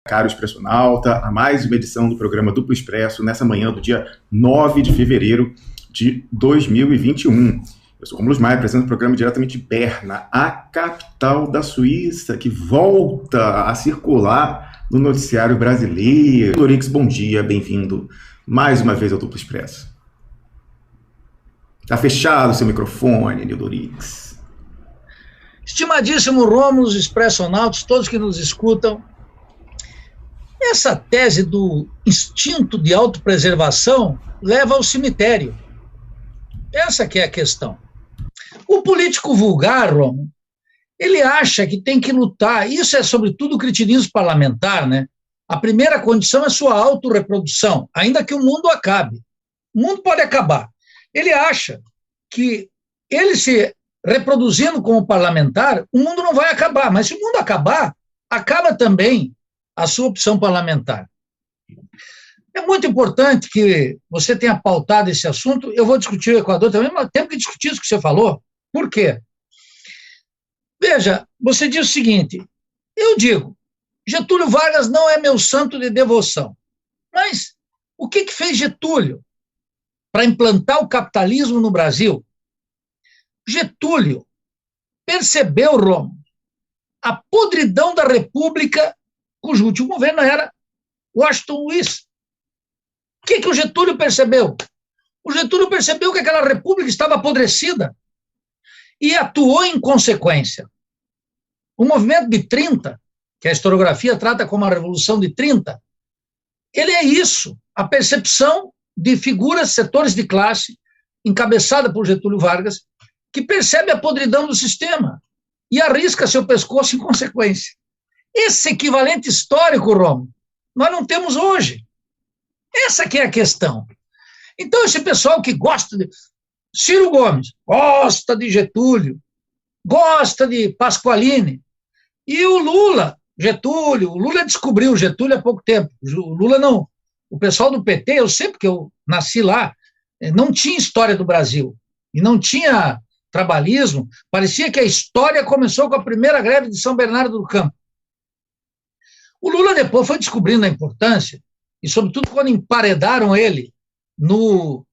Caro Expressionauta, a mais uma edição do programa Duplo Expresso, nessa manhã do dia 9 de fevereiro de 2021. Eu sou Romulo Maia, apresento o programa diretamente de Berna, a capital da Suíça, que volta a circular no noticiário brasileiro. Dorix, bom dia, bem-vindo mais uma vez ao Duplo Expresso. Está fechado o seu microfone, Dorix. Estimadíssimo Rômulo, expressionautas, todos que nos escutam, essa tese do instinto de autopreservação leva ao cemitério. Essa que é a questão. O político vulgar, Rômulo, ele acha que tem que lutar, isso é sobretudo o cretinismo parlamentar, né? A primeira condição é sua autorreprodução, ainda que o mundo acabe. O mundo pode acabar. Ele acha que ele se reproduzindo como parlamentar, o mundo não vai acabar, mas se o mundo acabar, acaba também a sua opção parlamentar. É muito importante que você tenha pautado esse assunto. Eu vou discutir o Equador também, mas temos que discutir isso que você falou. Por quê? Veja, você diz o seguinte, eu digo, Getúlio Vargas não é meu santo de devoção, mas o que fez Getúlio para implantar o capitalismo no Brasil? Getúlio percebeu, Rômulo, a podridão da República, cujo último governo era Washington Luiz. O que o Getúlio percebeu? O Getúlio percebeu que aquela república estava apodrecida e atuou em consequência. O movimento de 30, que a historiografia trata como a Revolução de 30, ele é isso, a percepção de figuras, setores de classe, encabeçada por Getúlio Vargas, que percebe a podridão do sistema e arrisca seu pescoço em consequência. Esse equivalente histórico, Rômulo, nós não temos hoje. Essa que é a questão. Então, esse pessoal que gosta de... Ciro Gomes gosta de Getúlio, gosta de Pasqualini. E o Lula, Getúlio, o Lula descobriu o Getúlio há pouco tempo. O Lula não... O pessoal do PT, eu sei porque eu nasci lá, não tinha história do Brasil. E não tinha trabalhismo. Parecia que a história começou com a primeira greve de São Bernardo do Campo. O Lula depois foi descobrindo a importância, e sobretudo quando emparedaram ele no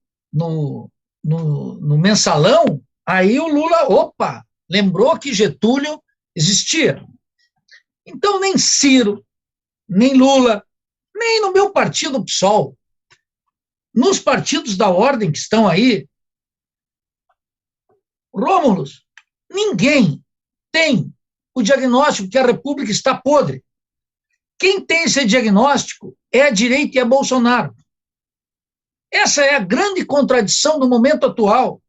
mensalão, aí o Lula, lembrou que Getúlio existia. Então nem Ciro, nem Lula, nem no meu partido, o PSOL, nos partidos da ordem que estão aí, Rômulo, ninguém tem o diagnóstico que a República está podre. Quem tem esse diagnóstico é a direita e é Bolsonaro. Essa é a grande contradição do momento atual.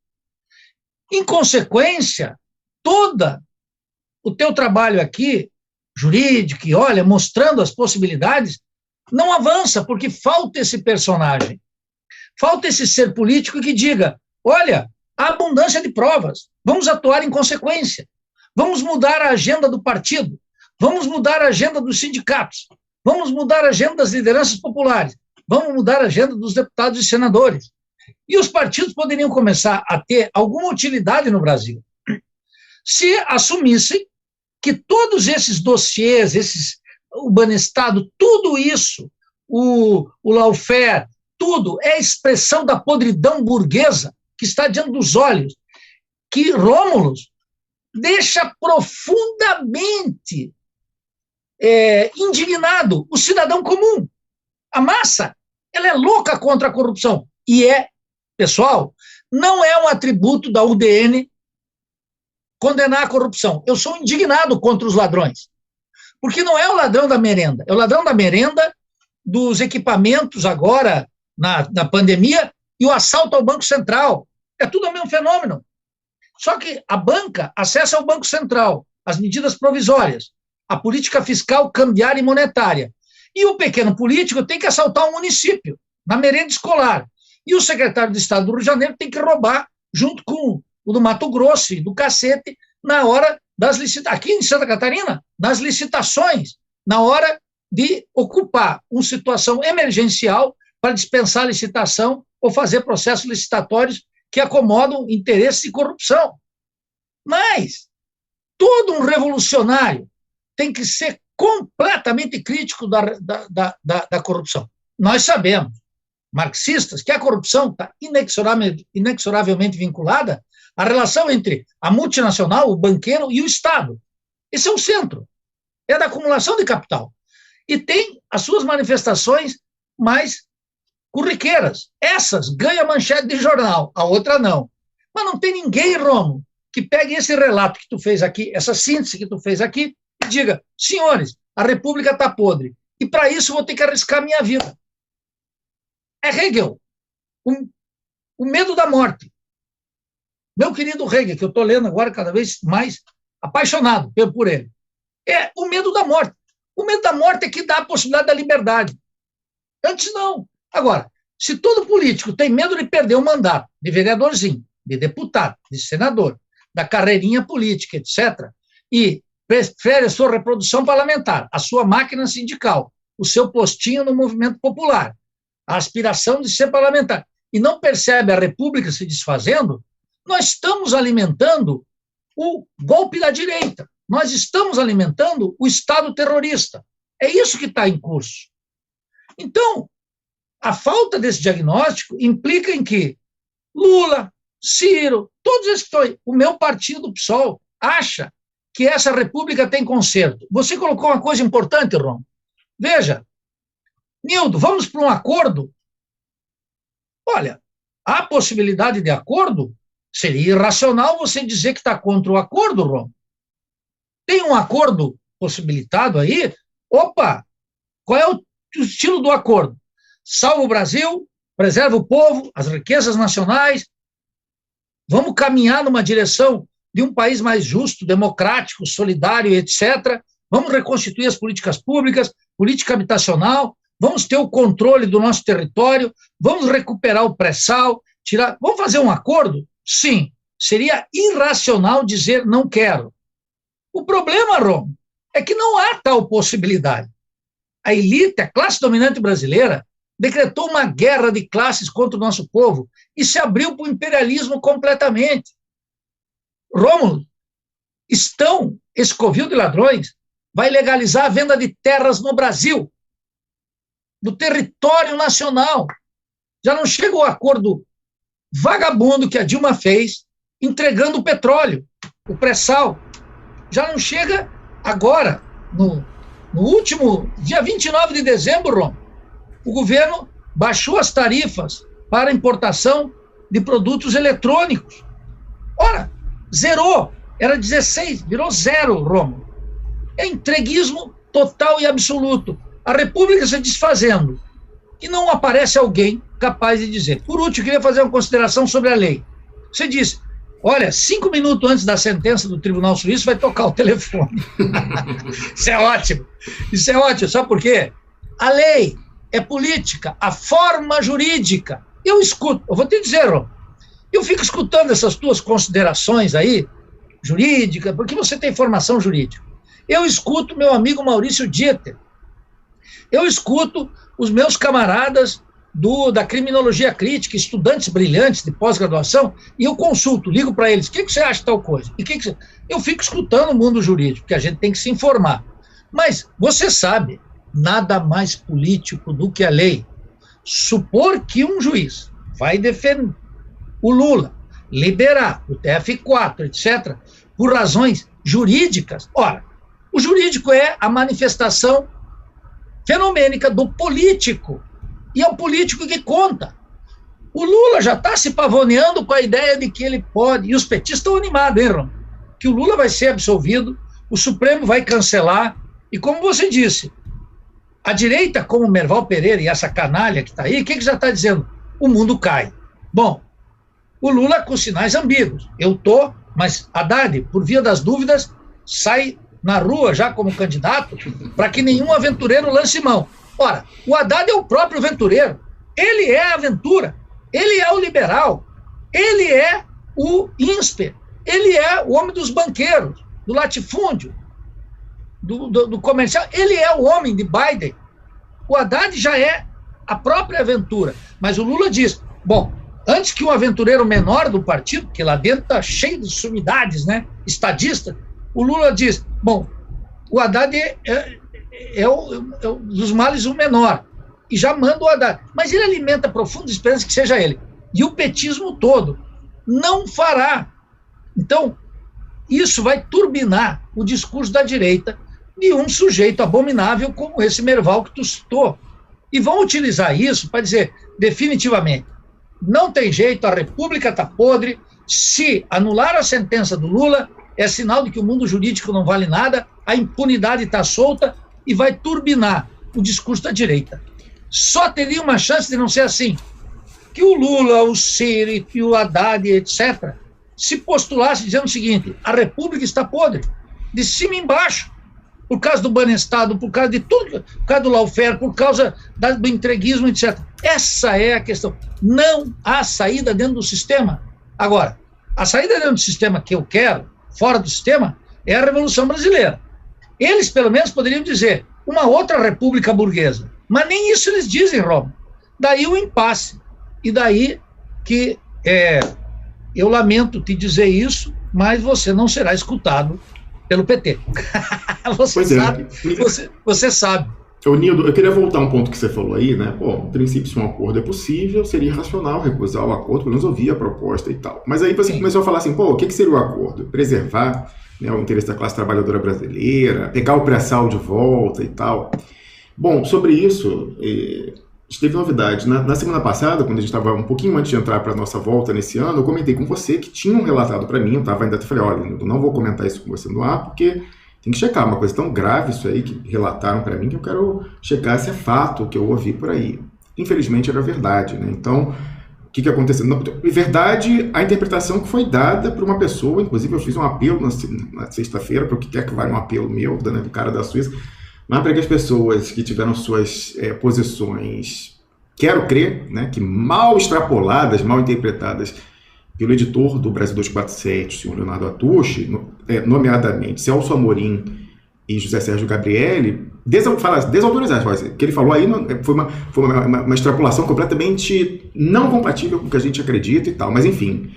Em consequência, todo o teu trabalho aqui, jurídico, e olha, mostrando as possibilidades, não avança, porque falta esse personagem. Falta esse ser político que diga, olha, há abundância de provas, vamos atuar em consequência, vamos mudar a agenda do partido, vamos mudar a agenda dos sindicatos, vamos mudar a agenda das lideranças populares, vamos mudar a agenda dos deputados e senadores. E os partidos poderiam começar a ter alguma utilidade no Brasil se assumissem que todos esses dossiês, o Banestado, tudo isso, o lawfare, tudo é expressão da podridão burguesa que está diante dos olhos, que Rômulo deixa profundamente indignado o cidadão comum. A massa, ela é louca contra a corrupção. E pessoal, não é um atributo da UDN condenar a corrupção. Eu sou indignado contra os ladrões. Porque não é o ladrão da merenda, é o ladrão da merenda, dos equipamentos agora, na pandemia, e o assalto ao Banco Central. É tudo o mesmo fenômeno. Só que a banca acessa ao Banco Central, as medidas provisórias, a política fiscal, cambiária e monetária. E o pequeno político tem que assaltar um município, na merenda escolar. E o secretário de Estado do Rio de Janeiro tem que roubar, junto com o do Mato Grosso e do Cacete, na hora das licitações. Aqui em Santa Catarina, nas licitações, na hora de ocupar uma situação emergencial para dispensar a licitação ou fazer processos licitatórios que acomodam interesses de corrupção. Mas todo um revolucionário tem que ser completamente crítico da corrupção. Nós sabemos, marxistas, que a corrupção está inexoravelmente vinculada à relação entre a multinacional, o banqueiro e o Estado. Esse é o centro. É da acumulação de capital. E tem as suas manifestações mais corriqueiras. Essas ganham manchete de jornal, a outra não. Mas não tem ninguém, Romo, que pegue esse relato que tu fez aqui, essa síntese que tu fez aqui, e diga, senhores, a República está podre, e para isso vou ter que arriscar minha vida. É Hegel, o medo da morte. Meu querido Hegel, que eu estou lendo agora cada vez mais apaixonado por ele, é o medo da morte. O medo da morte é que dá a possibilidade da liberdade. Antes não. Agora, se todo político tem medo de perder um mandato de vereadorzinho, de deputado, de senador, da carreirinha política, etc., e prefere a sua reprodução parlamentar, a sua máquina sindical, o seu postinho no movimento popular, a aspiração de ser parlamentar, e não percebe a República se desfazendo, nós estamos alimentando o golpe da direita, nós estamos alimentando o Estado terrorista. É isso que está em curso. Então, a falta desse diagnóstico implica em que Lula, Ciro, todos esses que estão aí, o meu partido, o PSOL, acha que essa república tem conserto. Você colocou uma coisa importante, Ron. Veja, Nildo, vamos para um acordo? Olha, a possibilidade de acordo seria irracional você dizer que está contra o acordo, Ron. Tem um acordo possibilitado aí? Opa, qual é o estilo do acordo? Salva o Brasil, preserva o povo, as riquezas nacionais, vamos caminhar numa direção de um país mais justo, democrático, solidário, etc. Vamos reconstituir as políticas públicas, política habitacional, vamos ter o controle do nosso território, vamos recuperar o pré-sal, tirar... Vamos fazer um acordo? Sim. Seria irracional dizer não quero. O problema, Rom, é que não há tal possibilidade. A elite, a classe dominante brasileira, decretou uma guerra de classes contra o nosso povo e se abriu para o imperialismo completamente. Rômulo, esse covil de ladrões vai legalizar a venda de terras no Brasil, no território nacional. Já não chega o acordo vagabundo que a Dilma fez, entregando o petróleo, o pré-sal. Já não chega agora, no último dia 29 de dezembro, Rômulo, o governo baixou as tarifas para importação de produtos eletrônicos. Ora, zerou, era 16, virou zero, Rômulo. É entreguismo total e absoluto. A República se desfazendo. E não aparece alguém capaz de dizer. Por último, eu queria fazer uma consideração sobre a lei. Você disse, olha, 5 minutos antes da sentença do Tribunal Suíço vai tocar o telefone. Isso é ótimo. Isso é ótimo, sabe por quê? A lei é política, a forma jurídica. Eu escuto, eu vou te dizer, Rô, eu fico escutando essas tuas considerações aí, jurídica, porque você tem formação jurídica. Eu escuto meu amigo Maurício Dieter. Eu escuto os meus camaradas da criminologia crítica, estudantes brilhantes de pós-graduação, e eu consulto, ligo para eles, o que você acha de tal coisa? Eu fico escutando o mundo jurídico, porque a gente tem que se informar. Mas você sabe, nada mais político do que a lei. Supor que um juiz vai defender o Lula, liberar o TF4, etc., por razões jurídicas. Ora, o jurídico é a manifestação fenomênica do político, e é o político que conta. O Lula já está se pavoneando com a ideia de que ele pode, e os petistas estão animados, hein, Ron? Que o Lula vai ser absolvido, o Supremo vai cancelar, e como você disse, a direita, como Merval Pereira e essa canalha que está aí, o que já está dizendo? O mundo cai. Bom, o Lula com sinais ambíguos. Eu estou, mas Haddad, por via das dúvidas, sai na rua já como candidato para que nenhum aventureiro lance mão. Ora, o Haddad é o próprio aventureiro. Ele é a aventura. Ele é o liberal. Ele é o ínsper. Ele é o homem dos banqueiros, do latifúndio, do comercial. Ele é o homem de Biden. O Haddad já é a própria aventura. Mas o Lula diz, bom, antes que um aventureiro menor do partido, que lá dentro está cheio de sumidades, né, estadista, o Lula diz, bom, o Haddad dos males o menor, e já manda o Haddad. Mas ele alimenta profunda esperança que seja ele. E o petismo todo não fará. Então, isso vai turbinar o discurso da direita de um sujeito abominável como esse Merval que tu citou. E vão utilizar isso para dizer, definitivamente, não tem jeito, a República está podre, se anular a sentença do Lula, é sinal de que o mundo jurídico não vale nada, a impunidade está solta e vai turbinar o discurso da direita. Só teria uma chance de não ser assim, que o Lula, o Ciro, que o Haddad, etc., se postulasse dizendo o seguinte, a República está podre, de cima e embaixo, por causa do banestado, por causa de tudo, por causa do lawfare, por causa do entreguismo, etc. Essa é a questão. Não há saída dentro do sistema. Agora, a saída dentro do sistema que eu quero, fora do sistema, é a Revolução Brasileira. Eles, pelo menos, poderiam dizer uma outra república burguesa. Mas nem isso eles dizem, Romo. Daí o impasse. E daí que eu lamento te dizer isso, mas você não será escutado pelo PT. Você sabe. Nildo, eu queria voltar a um ponto que você falou aí, né? Pô, no princípio, se um acordo é possível, seria irracional recusar o acordo, pelo menos ouvir a proposta e tal. Mas aí você começou a falar assim, pô, o que seria o acordo? Preservar, né, o interesse da classe trabalhadora brasileira, pegar o pré-sal de volta e tal. Bom, sobre isso, teve novidade. Na semana passada, quando a gente estava um pouquinho antes de entrar para a nossa volta nesse ano, eu comentei com você que tinham relatado para mim, eu estava ainda, falei, olha, eu não vou comentar isso com você no ar, porque tem que checar, uma coisa tão grave isso aí que relataram para mim, que eu quero checar se é fato o que eu ouvi por aí. Infelizmente era verdade, né? Então, o que aconteceu? Verdade, a interpretação que foi dada por uma pessoa, inclusive eu fiz um apelo na sexta-feira, para o que quer que vale um apelo meu, né, do cara da Suíça, mas para que as pessoas que tiveram suas posições, quero crer, né, que mal extrapoladas, mal interpretadas pelo editor do Brasil 247, o senhor Leonardo Atushi, nomeadamente Celso Amorim e José Sérgio Gabrielli, desautorizados. O que ele falou aí foi uma extrapolação completamente não compatível com o que a gente acredita e tal. Mas, enfim,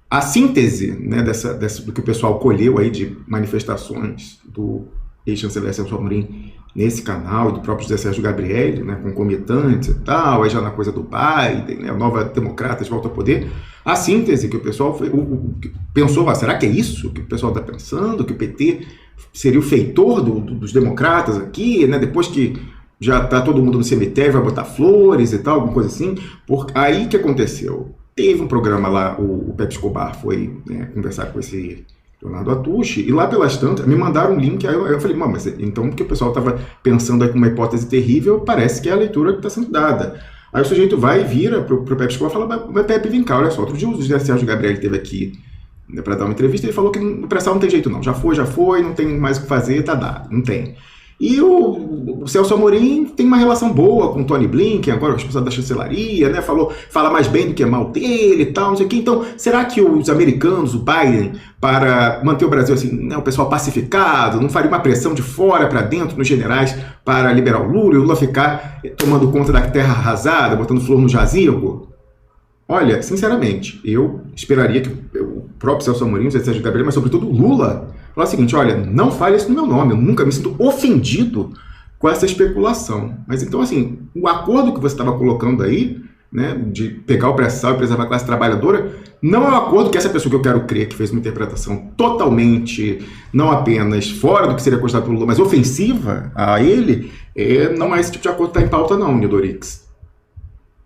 a síntese, né, do que o pessoal colheu aí de manifestações do ex-chanceler Celso Amorim nesse canal, e do próprio José Sérgio Gabrielli, né, concomitantes e tal, aí já na coisa do Biden, né, a Nova Democratas volta ao poder, a síntese que o pessoal pensou, será que é isso que o pessoal está pensando, que o PT seria o feitor dos democratas aqui, né, depois que já está todo mundo no cemitério, vai botar flores e tal, alguma coisa assim, aí que aconteceu? Teve um programa lá, o Pepe Escobar foi, né, conversar com esse Leonardo Atushi, e lá pelas tantas, me mandaram um link, aí eu falei, mas então, porque o pessoal estava pensando aí com uma hipótese terrível, parece que é a leitura que está sendo dada. Aí o sujeito vai e vira pro Pepe Escobar e fala, mas Pepe, vem cá, olha só, outro dia o José Sérgio Gabriel esteve aqui, né, para dar uma entrevista, ele falou que no pré-sal não tem jeito não, já foi, não tem mais o que fazer, tá dado, não tem. E o Celso Amorim tem uma relação boa com o Tony Blinken, agora o responsável da chancelaria, né? Fala mais bem do que mal dele e tal, não sei o quê. Então, será que os americanos, o Biden, para manter o Brasil assim, né, o pessoal pacificado, não faria uma pressão de fora para dentro nos generais para liberar o Lula e o Lula ficar tomando conta da terra arrasada, botando flor no jazigo? Olha, sinceramente, eu esperaria que o próprio Celso Amorim, o Sérgio Gabriel, mas sobretudo o Lula, falar o seguinte, olha, não fale isso no meu nome, eu nunca me sinto ofendido com essa especulação. Mas então, assim, o acordo que você estava colocando aí, né, de pegar o pré-sal e preservar a classe trabalhadora, não é um acordo que essa pessoa que eu quero crer que fez uma interpretação totalmente, não apenas fora do que seria acordado pelo Lula, mas ofensiva a ele, não é esse tipo de acordo que está em pauta não, Nildorix.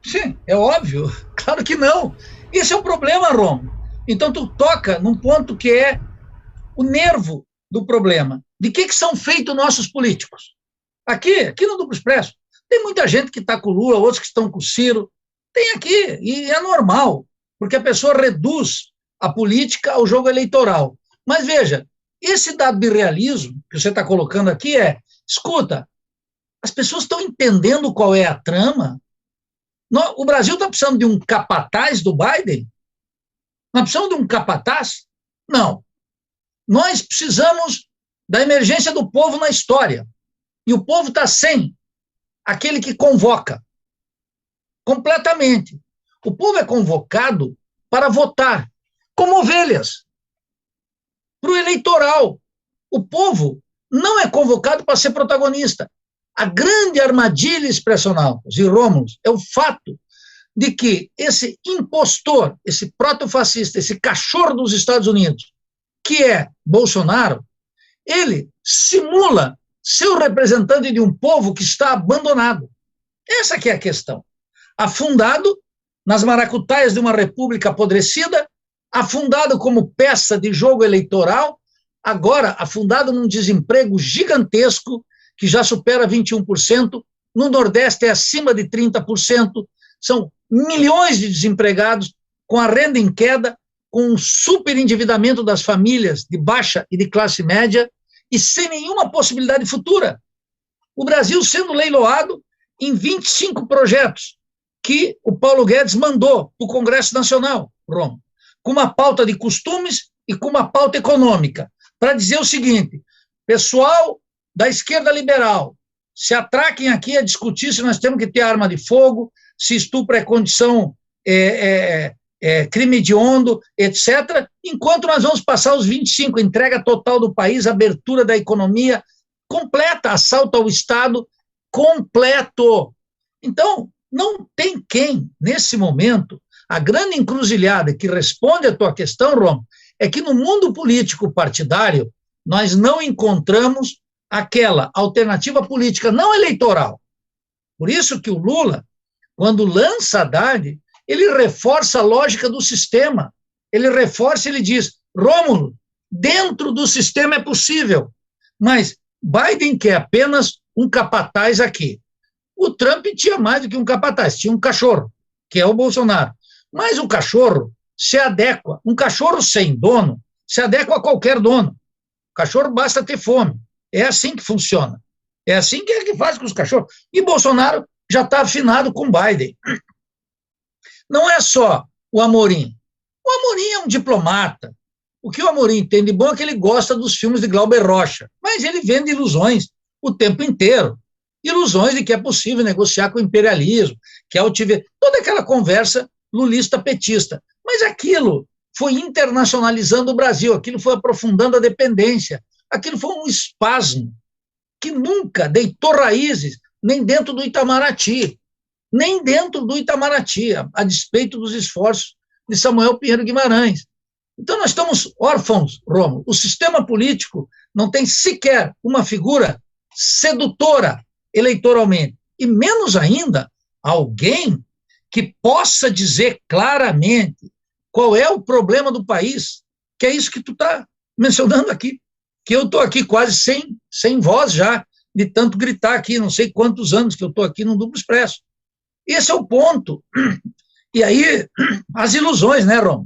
Sim, é óbvio, claro que não. Esse é o problema, Rom. Então tu toca num ponto que é o nervo do problema. De que são feitos nossos políticos? Aqui no Duplo Expresso, tem muita gente que está com o Lula, outros que estão com o Ciro, tem aqui, e é normal, porque a pessoa reduz a política ao jogo eleitoral. Mas veja, esse dado de realismo que você está colocando aqui escuta, as pessoas estão entendendo qual é a trama. O Brasil está precisando de um capataz do Biden? Nós precisamos de um capataz? Não. Nós precisamos da emergência do povo na história. E o povo está sem aquele que convoca. Completamente. O povo é convocado para votar, como ovelhas, para o eleitoral. O povo não é convocado para ser protagonista. A grande armadilha, Expresso Náuticos e Rômulus, é o fato de que esse impostor, esse protofascista, esse cachorro dos Estados Unidos, que é Bolsonaro, ele simula ser o representante de um povo que está abandonado. Essa que é a questão. Afundado nas maracutaias de uma república apodrecida, afundado como peça de jogo eleitoral, agora afundado num desemprego gigantesco, que já supera 21%, no Nordeste é acima de 30%, são milhões de desempregados, com a renda em queda, com um superendividamento das famílias de baixa e de classe média, e sem nenhuma possibilidade futura. O Brasil sendo leiloado em 25 projetos que o Paulo Guedes mandou para o Congresso Nacional, Roma, com uma pauta de costumes e com uma pauta econômica, para dizer o seguinte: pessoal da esquerda liberal, se atraquem aqui a discutir se nós temos que ter arma de fogo, se estupro é condição, crime hediondo, etc., enquanto nós vamos passar os 25, entrega total do país, abertura da economia completa, assalto ao Estado completo. Então, não tem quem, nesse momento, a grande encruzilhada que responde à tua questão, Roma, é que no mundo político partidário nós não encontramos aquela alternativa política não eleitoral. Por isso que o Lula, quando lança Haddad, ele reforça a lógica do sistema. Ele reforça, ele diz: Rômulo, dentro do sistema é possível, mas Biden quer apenas um capataz aqui. O Trump tinha mais do que um capataz, tinha um cachorro, que é o Bolsonaro. Mas o cachorro se adequa, um cachorro sem dono se adequa a qualquer dono. O cachorro basta ter fome. É assim que funciona. É assim que faz com os cachorros. E Bolsonaro já está afinado com Biden. Não é só o Amorim. O Amorim é um diplomata. O que o Amorim tem de bom é que ele gosta dos filmes de Glauber Rocha, mas ele vende ilusões o tempo inteiro. Ilusões de que é possível negociar com o imperialismo, que é toda aquela conversa lulista-petista. Mas aquilo foi internacionalizando o Brasil, aquilo foi aprofundando a dependência, aquilo foi um espasmo que nunca deitou raízes, nem dentro do Itamaraty, a despeito dos esforços de Samuel Pinheiro Guimarães. Então nós estamos órfãos, Rômulo. O sistema político não tem sequer uma figura sedutora eleitoralmente, e menos ainda alguém que possa dizer claramente qual é o problema do país, que é isso que tu está mencionando aqui, que eu estou aqui quase sem voz já, de tanto gritar aqui, não sei quantos anos que eu estou aqui no Duplo Expresso. Esse é o ponto. E aí, as ilusões, né, Rom?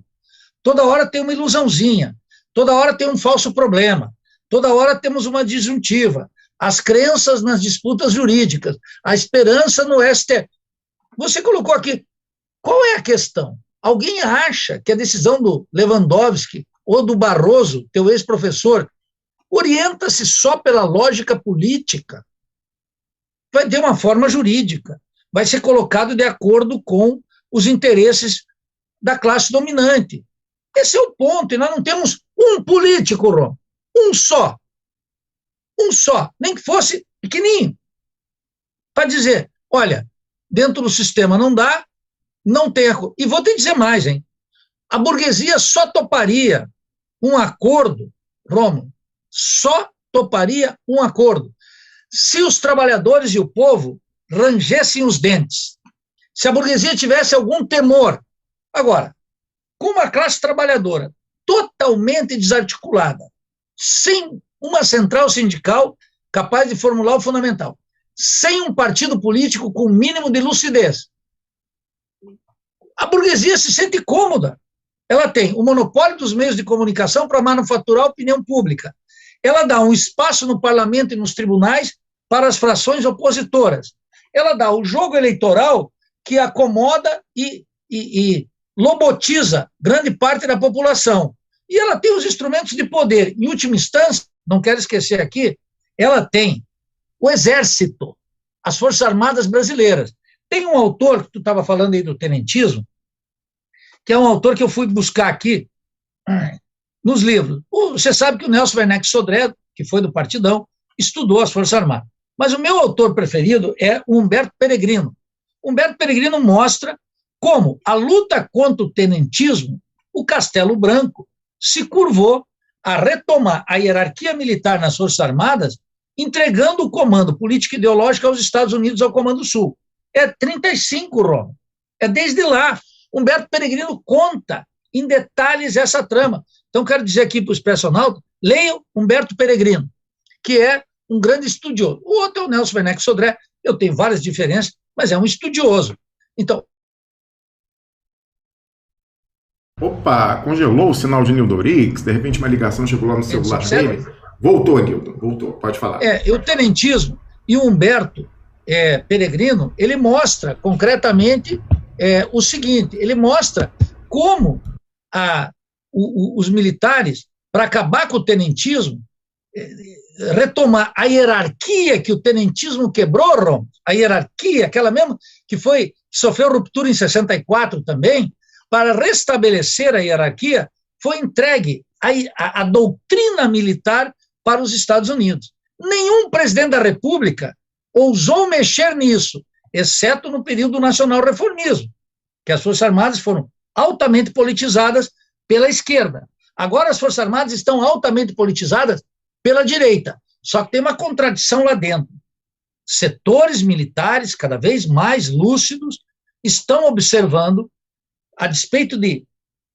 Toda hora tem uma ilusãozinha, toda hora tem um falso problema, toda hora temos uma disjuntiva, as crenças nas disputas jurídicas, a esperança no STF. Você colocou aqui, qual é a questão? Alguém acha que a decisão do Lewandowski ou do Barroso, teu ex-professor, orienta-se só pela lógica política? Vai ter uma forma jurídica, vai ser colocado de acordo com os interesses da classe dominante. Esse é o ponto, e nós não temos um político, Rom, um só, nem que fosse pequenininho, para dizer, olha, dentro do sistema não dá, não tem acordo. E vou te dizer mais, hein? A burguesia só toparia um acordo, Romulo, só toparia um acordo se os trabalhadores e o povo rangessem os dentes, se a burguesia tivesse algum temor. Agora, com uma classe trabalhadora totalmente desarticulada, sem uma central sindical capaz de formular o fundamental, sem um partido político com o mínimo de lucidez, a burguesia se sente cômoda. Ela tem o monopólio dos meios de comunicação para manufaturar a opinião pública. Ela dá um espaço no parlamento e nos tribunais para as frações opositoras. Ela dá o jogo eleitoral que acomoda e lobotiza grande parte da população. E ela tem os instrumentos de poder. Em última instância, não quero esquecer aqui, ela tem o Exército, as Forças Armadas Brasileiras. Tem um autor, que tu estava falando aí do tenentismo, que é um autor que eu fui buscar aqui nos livros. Você sabe que o Nelson Werneck Sodré, que foi do Partidão, estudou as Forças Armadas. Mas o meu autor preferido é o Humberto Peregrino. Humberto Peregrino mostra como a luta contra o tenentismo, o Castelo Branco se curvou a retomar a hierarquia militar nas Forças Armadas, entregando o comando político e ideológico aos Estados Unidos, ao Comando Sul. É 35, Roma. É desde lá. Humberto Peregrino conta em detalhes essa trama. Então, quero dizer aqui para os personal, leiam Humberto Peregrino, que é um grande estudioso. O outro é o Nelson Werneck Sodré, eu tenho várias diferenças, mas é um estudioso. Então... Opa, congelou o sinal de Nildo Briggs, de repente uma ligação chegou lá no celular dele. Voltou, Nildo, voltou, pode falar. O tenentismo e o Humberto Peregrino, ele mostra concretamente o seguinte, ele mostra como os militares, para acabar com o tenentismo, retomar a hierarquia que o tenentismo quebrou, Rom, a hierarquia, aquela mesma que sofreu ruptura em 64 também, para restabelecer a hierarquia, foi entregue a doutrina militar para os Estados Unidos. Nenhum presidente da República ousou mexer nisso, exceto no período do nacional-reformismo, que as Forças Armadas foram altamente politizadas pela esquerda. Agora as Forças Armadas estão altamente politizadas pela direita, só que tem uma contradição lá dentro. Setores militares, cada vez mais lúcidos, estão observando, a despeito de...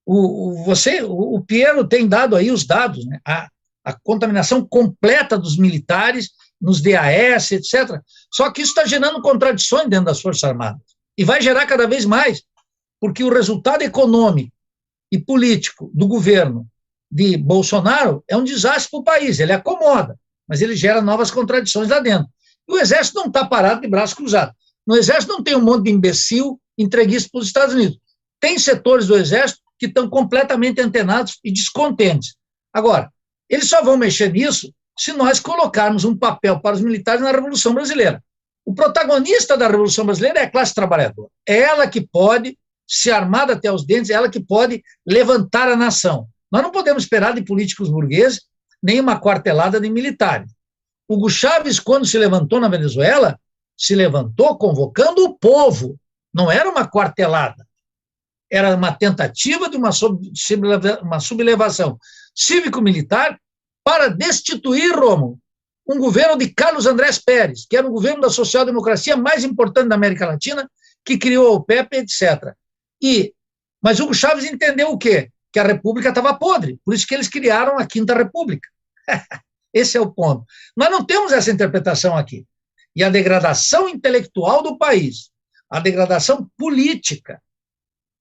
O Piero tem dado aí os dados, né? A contaminação completa dos militares nos DAS, etc. Só que isso está gerando contradições dentro das Forças Armadas. E vai gerar cada vez mais, porque o resultado econômico e político do governo de Bolsonaro é um desastre para o país. Ele acomoda, mas ele gera novas contradições lá dentro. E o Exército não está parado de braço cruzado. No Exército não tem um monte de imbecil entreguista para os Estados Unidos. Tem setores do Exército que estão completamente antenados e descontentes. Agora, eles só vão mexer nisso se nós colocarmos um papel para os militares na Revolução Brasileira. O protagonista da Revolução Brasileira é a classe trabalhadora. É ela que pode, se armada até os dentes, é ela que pode levantar a nação. Nós não podemos esperar de políticos burgueses nem uma quartelada de militares. Hugo Chávez, quando se levantou na Venezuela, se levantou convocando o povo. Não era uma quartelada. Era uma tentativa de uma sublevação cívico-militar para destituir, Rômulo, um governo de Carlos Andrés Pérez, que era o governo da social-democracia mais importante da América Latina, que criou a OPEP, etc. Mas Hugo Chávez entendeu o quê? Que a República estava podre, por isso que eles criaram a Quinta República. Esse é o ponto. Nós não temos essa interpretação aqui. E a degradação intelectual do país, a degradação política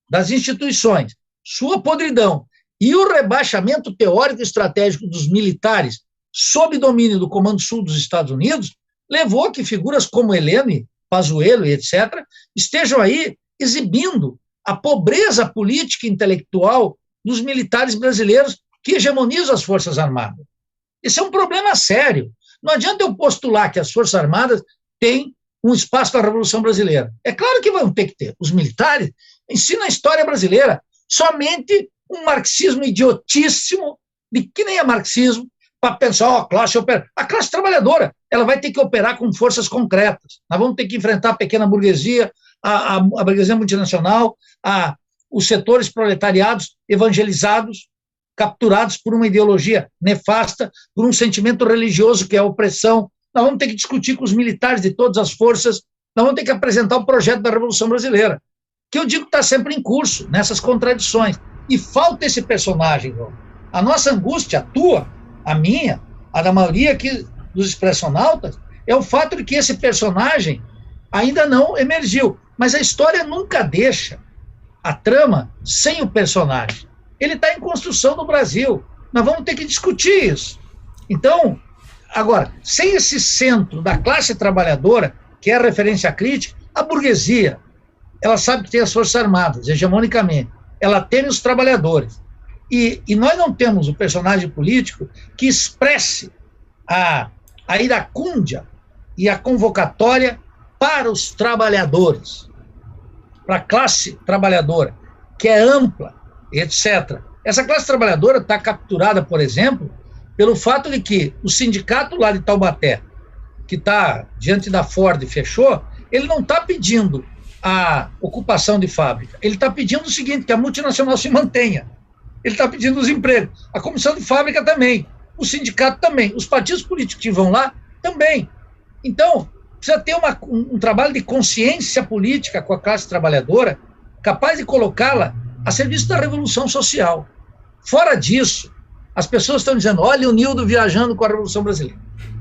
das instituições, sua podridão e o rebaixamento teórico e estratégico dos militares sob domínio do Comando Sul dos Estados Unidos levou a que figuras como Helene, Pazuello e etc. estejam aí exibindo a pobreza política e intelectual dos militares brasileiros que hegemonizam as Forças Armadas. Esse é um problema sério. Não adianta eu postular que as Forças Armadas têm um espaço na Revolução Brasileira. É claro que vão ter que ter. Os militares ensinam a história brasileira. Somente um marxismo idiotíssimo, de que nem é marxismo, para pensar, a classe opera. A classe trabalhadora, ela vai ter que operar com forças concretas. Nós vamos ter que enfrentar a pequena burguesia, a burguesia multinacional, os setores proletariados evangelizados, capturados por uma ideologia nefasta, por um sentimento religioso que é a opressão. Nós vamos ter que discutir com os militares de todas as forças, nós vamos ter que apresentar o projeto da Revolução Brasileira, que eu digo que está sempre em curso, nessas contradições. E falta esse personagem, João. A nossa angústia, a tua, a minha, a da maioria aqui dos expressionautas, é o fato de que esse personagem ainda não emergiu. Mas a história nunca deixa a trama sem o personagem. Ele está em construção no Brasil. Nós vamos ter que discutir isso. Então, agora, sem esse centro da classe trabalhadora, que é a referência crítica, a burguesia, ela sabe que tem as Forças Armadas, hegemonicamente. Ela teme os trabalhadores. E nós não temos o personagem político que expresse a iracúndia e a convocatória para os trabalhadores, para a classe trabalhadora, que é ampla, etc. Essa classe trabalhadora está capturada, por exemplo, pelo fato de que o sindicato lá de Taubaté, que está diante da Ford, fechou, ele não está pedindo a ocupação de fábrica, ele está pedindo o seguinte, que a multinacional se mantenha, ele está pedindo os empregos, a comissão de fábrica também, o sindicato também, os partidos políticos que vão lá também. Então, precisa ter um trabalho de consciência política com a classe trabalhadora, capaz de colocá-la a serviço da revolução social. Fora disso, as pessoas estão dizendo, olha o Nildo viajando com a Revolução Brasileira,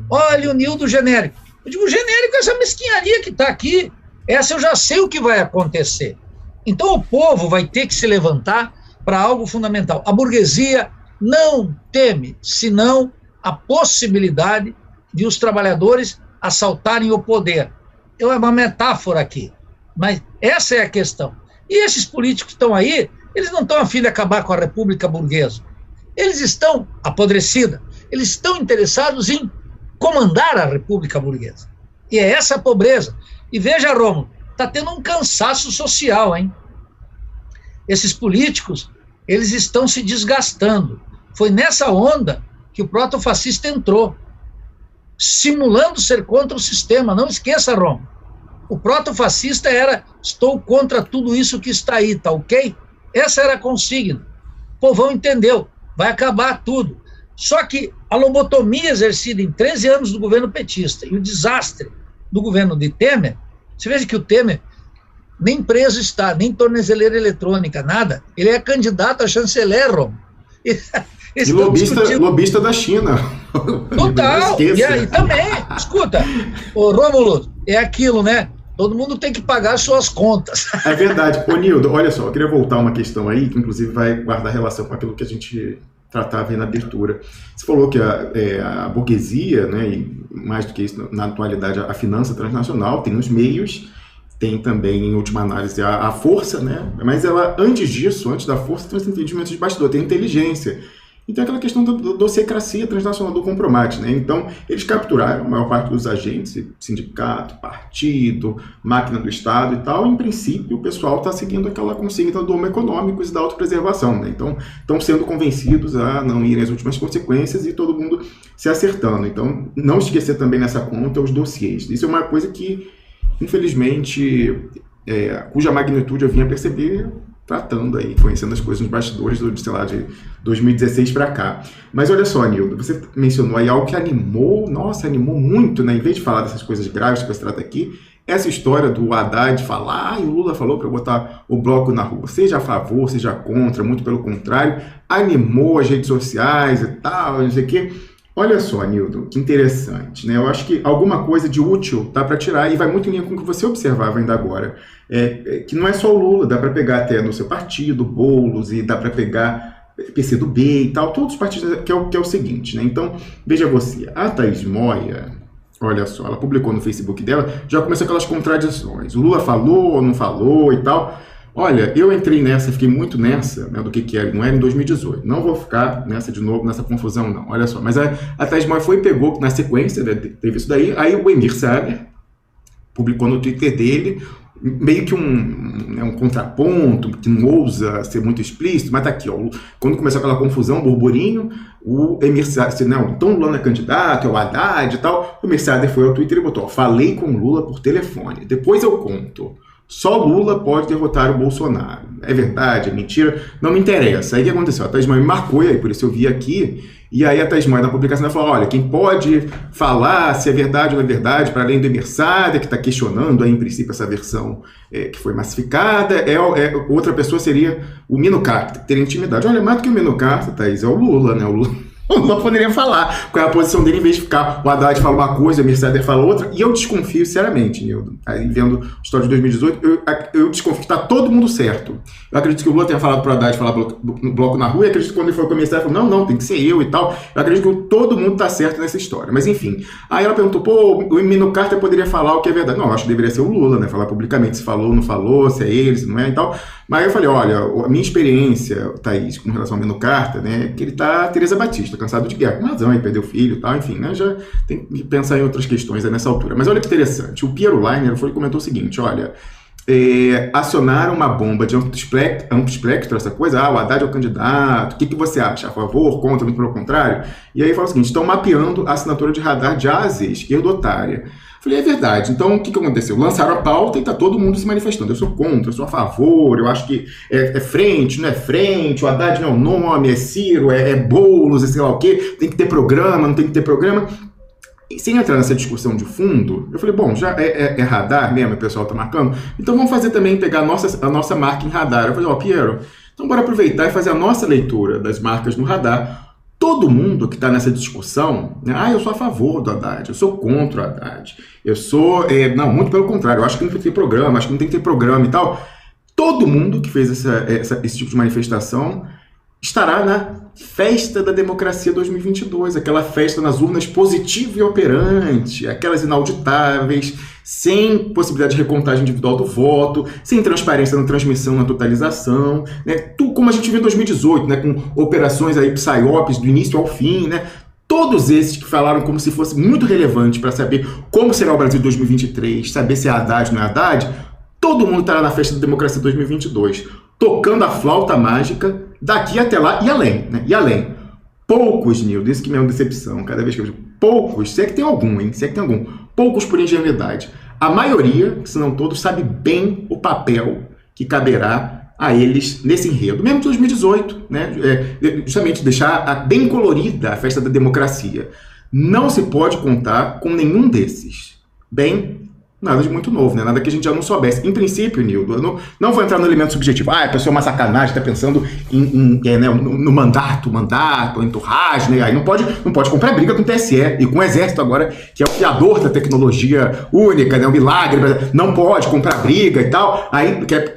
olha o Nildo genérico. Eu digo, genérico é essa mesquinharia que está aqui, essa eu já sei o que vai acontecer. Então o povo vai ter que se levantar para algo fundamental. A burguesia não teme, senão a possibilidade de os trabalhadores assaltarem o poder. É uma metáfora aqui, mas essa é a questão. E esses políticos que estão aí, eles não estão a fim de acabar com a república burguesa. Eles estão apodrecidos, eles estão interessados em comandar a república burguesa. E é essa a pobreza. E veja, Rômulo, está tendo um cansaço social, hein? Esses políticos, eles estão se desgastando. Foi nessa onda que o protofascista entrou, simulando ser contra o sistema. Não esqueça, Rômulo. O protofascista era, estou contra tudo isso que está aí, tá ok? Essa era a consigna. O povão entendeu, vai acabar tudo. Só que a lobotomia exercida em 13 anos do governo petista e o desastre do governo de Temer, você veja que o Temer nem preso está, nem tornezeleira eletrônica, nada. Ele é candidato a chanceler, Rômulo. E lobista da China. Total. E aí também, escuta, ô Rômulo, é aquilo, né? Todo mundo tem que pagar suas contas. É verdade. Ô, Nildo, olha só, eu queria voltar uma questão aí, que inclusive vai guardar relação com aquilo que a gente tratava aí na abertura. Você falou que a burguesia, né, e mais do que isso, na atualidade, a finança transnacional tem os meios, tem também, em última análise, a força, né? Mas ela, antes disso, antes da força, tem os entendimentos de bastidor, tem inteligência. E tem aquela questão da docecracia transnacional do compromisso, né? Então, eles capturaram a maior parte dos agentes, sindicato, partido, máquina do Estado e tal. Em princípio, o pessoal está seguindo aquela consigna do homo econômicos e da autopreservação, né? Então, estão sendo convencidos a não irem às últimas consequências e todo mundo se acertando. Então, não esquecer também nessa conta os dossiês. Isso é uma coisa que, infelizmente, cuja magnitude eu vinha perceber tratando aí, conhecendo as coisas nos bastidores sei lá, de 2016 para cá. Mas olha só, Nildo, você mencionou aí algo que animou muito, né? Em vez de falar dessas coisas graves que você trata aqui, essa história do Haddad falar, o Lula falou para botar o bloco na rua, seja a favor, seja contra, muito pelo contrário, animou as redes sociais e tal, não sei o quê. Olha só, Nildo, que interessante, né? Eu acho que alguma coisa de útil dá para tirar e vai muito em linha com o que você observava ainda agora. Que não é só o Lula, dá para pegar até no seu partido, Boulos, e dá para pegar PCdoB e tal, todos os partidos, que é o seguinte, né? Então, veja você, a Thaís Moia, olha só, ela publicou no Facebook dela, já começou aquelas contradições. O Lula falou ou não falou e tal. Olha, eu entrei nessa, fiquei muito nessa, né, do que era, não era em 2018. Não vou ficar nessa de novo, nessa confusão, não. Olha só, mas a Thaís Moia foi e pegou, na sequência, né, teve isso daí, aí o Emir Sader publicou no Twitter dele, meio que um contraponto, que não ousa ser muito explícito, mas tá aqui, ó, quando começou aquela confusão, burburinho, o Emir Sader, não, então o Lula é candidato, é o Haddad e tal, o Emir Sader foi ao Twitter e botou, ó, falei com o Lula por telefone, depois eu conto. Só Lula pode derrotar o Bolsonaro. É verdade, é mentira? Não me interessa. Aí o que aconteceu? A Thaís Moia me marcou, e aí por isso eu vi aqui, e aí a Thaís Moia na publicação ela falou, olha, quem pode falar se é verdade ou não é verdade, para além do Emir Sader, que está questionando aí, em princípio, essa versão que foi massificada, outra pessoa seria o Mino Carta, que teria intimidade. Olha, mais do que o Mino Carta, Thaís, é o Lula, né? O Lula não poderia falar qual é a posição dele, em vez de ficar o Haddad fala uma coisa, o Emir Sader fala outra, e eu desconfio, sinceramente, Nildo, aí vendo a história de 2018, eu desconfio que está todo mundo certo. Eu acredito que o Lula tenha falado para o Haddad falar no bloco na rua, e acredito que quando ele foi com o Emir Sader, falou, não, tem que ser eu e tal. Eu acredito que todo mundo está certo nessa história, mas enfim. Aí ela perguntou, o Emino Carter poderia falar o que é verdade. Não, eu acho que deveria ser o Lula, né, falar publicamente se falou ou não falou, se é ele, se não é e tal. Mas eu falei, olha, a minha experiência, Thaís, com relação ao Mino Carter, né, é que ele tá Tereza Batista, cansado de guerra, com razão, aí perdeu o filho e tal, enfim, né, já tem que pensar em outras questões aí nessa altura. Mas olha que interessante, o Piero Leiner foi e comentou o seguinte, olha, acionaram uma bomba de amplo espectro, essa coisa, o Haddad é o candidato, o que você acha? A favor, contra, muito pelo contrário? E aí fala o seguinte, estão mapeando a assinatura de radar de A a Z, esquerdotária. Falei, é verdade. Então, o que aconteceu? Lançaram a pauta e está todo mundo se manifestando. Eu sou contra, eu sou a favor, eu acho que é frente, não é frente, o Haddad não é o nome, é Ciro, é Boulos, é sei lá o quê, tem que ter programa, não tem que ter programa. E sem entrar nessa discussão de fundo, eu falei, bom, já é radar mesmo, o pessoal está marcando, então vamos fazer também, pegar a nossa marca em radar. Eu falei, Piero, então bora aproveitar e fazer a nossa leitura das marcas no radar. Todo mundo que está nessa discussão, né, eu sou a favor do Haddad, eu sou contra o Haddad, eu sou, não, muito pelo contrário, eu acho que não tem que ter programa, acho que não tem que ter programa e tal. Todo mundo que fez esse tipo de manifestação estará na Festa da Democracia 2022, aquela festa nas urnas positiva e operante, aquelas inauditáveis, sem possibilidade de recontagem individual do voto, sem transparência na transmissão, na totalização, né? Tudo como a gente viu em 2018, né? Com operações aí psyops do início ao fim, né? Todos esses que falaram como se fosse muito relevante para saber como será o Brasil em 2023, saber se é Haddad ou não é Haddad, todo mundo estará na Festa da Democracia 2022, tocando a flauta mágica daqui até lá e além, né? E além. Poucos, Nildo, isso que me é uma decepção, cada vez que eu digo, poucos, se é que tem algum, hein? Se é que tem algum, poucos por ingenuidade. A maioria, se não todos, sabe bem o papel que caberá a eles nesse enredo. Mesmo de 2018, né? Justamente deixar bem colorida a Festa da Democracia. Não se pode contar com nenhum desses. Bem, nada de muito novo, né? Nada que a gente já não soubesse. Em princípio, Nildo, eu não vou entrar no elemento subjetivo. A pessoa é uma sacanagem, está pensando no mandato, entourage, né? Aí não pode comprar briga com o TSE e com o Exército agora, que é o criador da tecnologia única, né? O milagre, não pode comprar briga e tal. Aí quer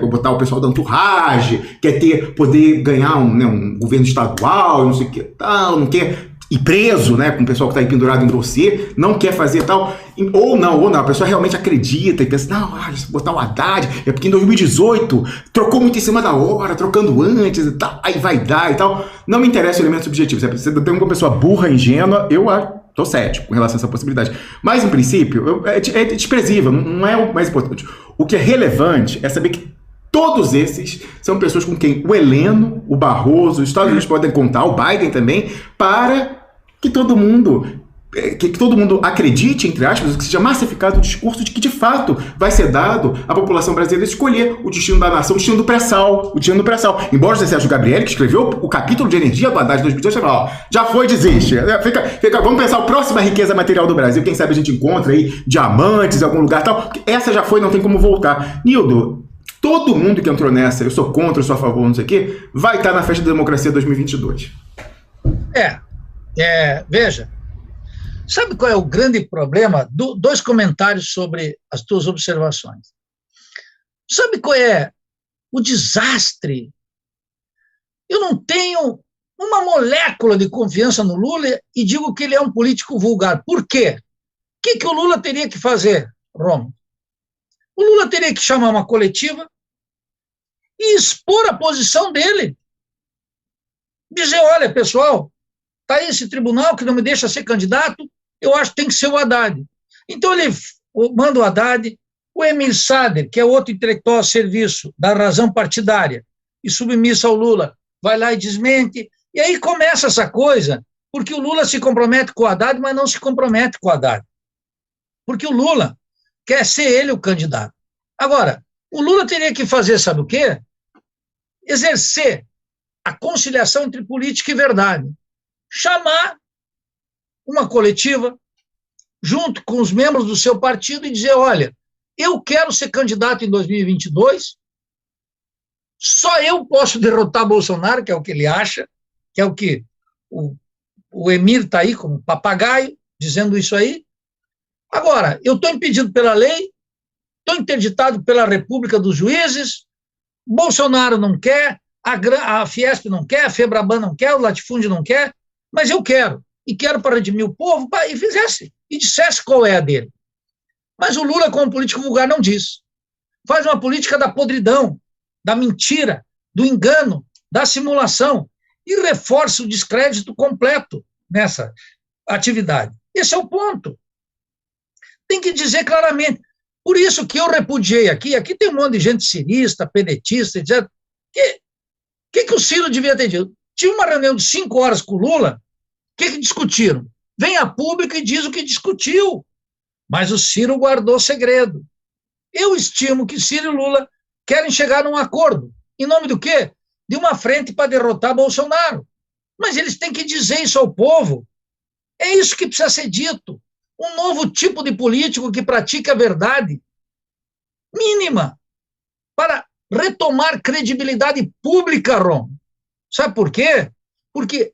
botar o pessoal da entourage, quer poder ganhar um governo estadual, não sei o que tal, não quer ir preso, né, com o pessoal que está aí pendurado em dossiê, não quer fazer tal, ou não, a pessoa realmente acredita e pensa, se botar o Haddad, é porque em 2018 trocou muito em cima da hora, trocando antes e tal, aí vai dar e tal. Não me interessa o elemento subjetivo, se você tem uma pessoa burra, ingênua, eu tô cético com relação a essa possibilidade. Mas, em princípio, é desprezível, não é o mais importante. O que é relevante é saber que todos esses são pessoas com quem o Heleno, o Barroso, os Estados Unidos podem contar, o Biden também, para que todo mundo acredite, entre aspas, que seja massificado o discurso de que, de fato, vai ser dado à população brasileira escolher o destino da nação, o destino do pré-sal. Embora o Sérgio Gabrielli, que escreveu o capítulo de energia do Haddad de 2018, falou, já foi, desiste. Vamos pensar a próxima riqueza material do Brasil, quem sabe a gente encontra aí diamantes em algum lugar e tal. Essa já foi, não tem como voltar. Nildo, todo mundo que entrou nessa, eu sou contra, eu sou a favor, não sei o quê, vai estar na Festa da Democracia 2022. Veja, sabe qual é o grande problema? Dois comentários sobre as tuas observações. Sabe qual é o desastre? Eu não tenho uma molécula de confiança no Lula e digo que ele é um político vulgar. Por quê? O que o Lula teria que fazer, Romo? O Lula teria que chamar uma coletiva e expor a posição dele. Dizer, olha, pessoal, está aí esse tribunal que não me deixa ser candidato, eu acho que tem que ser o Haddad. Então ele manda o Haddad, o Emir Sader, que é outro intelectual a serviço da razão partidária e submissa ao Lula, vai lá e desmente, e aí começa essa coisa, porque o Lula se compromete com o Haddad, mas não se compromete com o Haddad. Porque o Lula quer ser ele o candidato. Agora, o Lula teria que fazer, sabe o quê? Exercer a conciliação entre política e verdade. Chamar uma coletiva junto com os membros do seu partido e dizer, olha, eu quero ser candidato em 2022, só eu posso derrotar Bolsonaro, que é o que ele acha, que é o que o Emir está aí como papagaio, dizendo isso aí. Agora, eu estou impedido pela lei, estou interditado pela República dos Juízes, Bolsonaro não quer, a Fiesp não quer, a Febraban não quer, o latifúndio não quer, mas eu quero, e quero para redimir o povo, e fizesse, e dissesse qual é a dele. Mas o Lula, como político vulgar, não diz. Faz uma política da podridão, da mentira, do engano, da simulação, e reforça o descrédito completo nessa atividade. Esse é o ponto. Tem que dizer claramente, Por isso que eu repudiei aqui tem um monte de gente cirista, pedetista, etc. Que o Ciro devia ter dito? Tinha uma reunião de 5 horas com o Lula, o que discutiram? Vem a público e diz o que discutiu, mas o Ciro guardou segredo. Eu estimo que Ciro e Lula querem chegar num acordo. Em nome do quê? De uma frente para derrotar Bolsonaro. Mas eles têm que dizer isso ao povo. É isso que precisa ser dito. Um novo tipo de político que pratica a verdade mínima para retomar credibilidade pública, Rom. Sabe por quê? Porque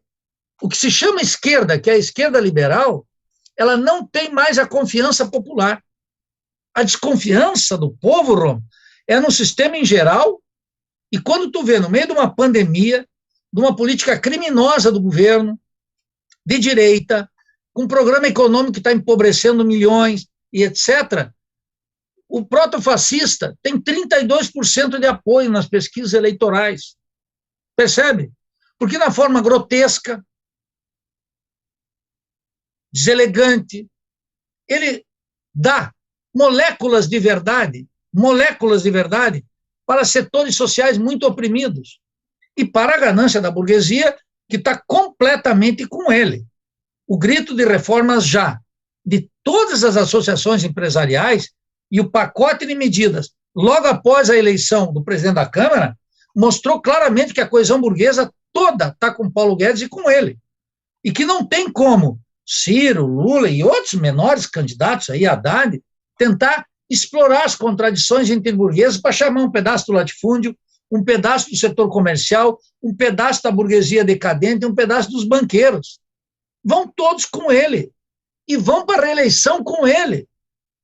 o que se chama esquerda, que é a esquerda liberal, ela não tem mais a confiança popular. A desconfiança do povo, Rom, é no sistema em geral, e quando tu vê no meio de uma pandemia, de uma política criminosa do governo, de direita, com um programa econômico que está empobrecendo milhões e etc., o protofascista tem 32% de apoio nas pesquisas eleitorais. Percebe? Porque na forma grotesca, deselegante, ele dá moléculas de verdade para setores sociais muito oprimidos e para a ganância da burguesia, que está completamente com ele. O grito de reformas já, de todas as associações empresariais e o pacote de medidas, logo após a eleição do presidente da Câmara, mostrou claramente que a coesão burguesa toda está com Paulo Guedes e com ele. E que não tem como Ciro, Lula e outros menores candidatos, aí, Haddad, tentar explorar as contradições entre burgueses para chamar um pedaço do latifúndio, um pedaço do setor comercial, um pedaço da burguesia decadente, um pedaço dos banqueiros. Vão todos com ele e vão para a reeleição com ele.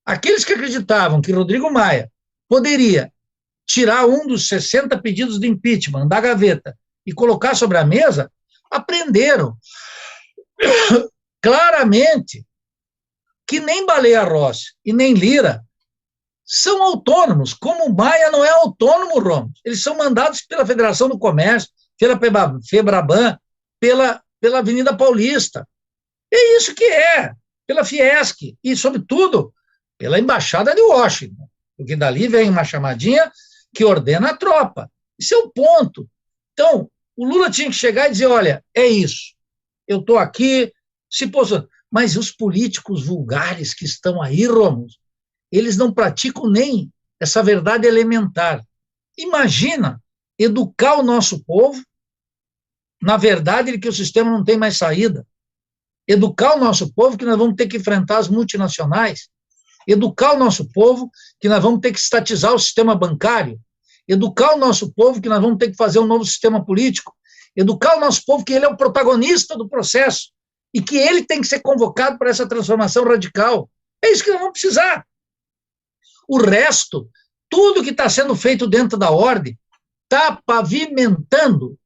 Aqueles que acreditavam que Rodrigo Maia poderia tirar um dos 60 pedidos de impeachment da gaveta e colocar sobre a mesa, aprenderam claramente que nem Baleia Rossi e nem Lira são autônomos, como o Maia não é autônomo, Ramos. Eles são mandados pela Federação do Comércio, pela FEBRABAN, pela Avenida Paulista. É isso que é, pela Fiesc e, sobretudo, pela Embaixada de Washington, porque dali vem uma chamadinha que ordena a tropa. Esse é o ponto. Então, o Lula tinha que chegar e dizer, olha, é isso, eu estou aqui, se posicionando. Mas os políticos vulgares que estão aí, Rômulo, eles não praticam nem essa verdade elementar. Imagina educar o nosso povo na verdade de que o sistema não tem mais saída. Educar o nosso povo que nós vamos ter que enfrentar as multinacionais. Educar o nosso povo que nós vamos ter que estatizar o sistema bancário. Educar o nosso povo que nós vamos ter que fazer um novo sistema político. Educar o nosso povo que ele é o protagonista do processo e que ele tem que ser convocado para essa transformação radical. É isso que nós vamos precisar. O resto, tudo que está sendo feito dentro da ordem, está pavimentando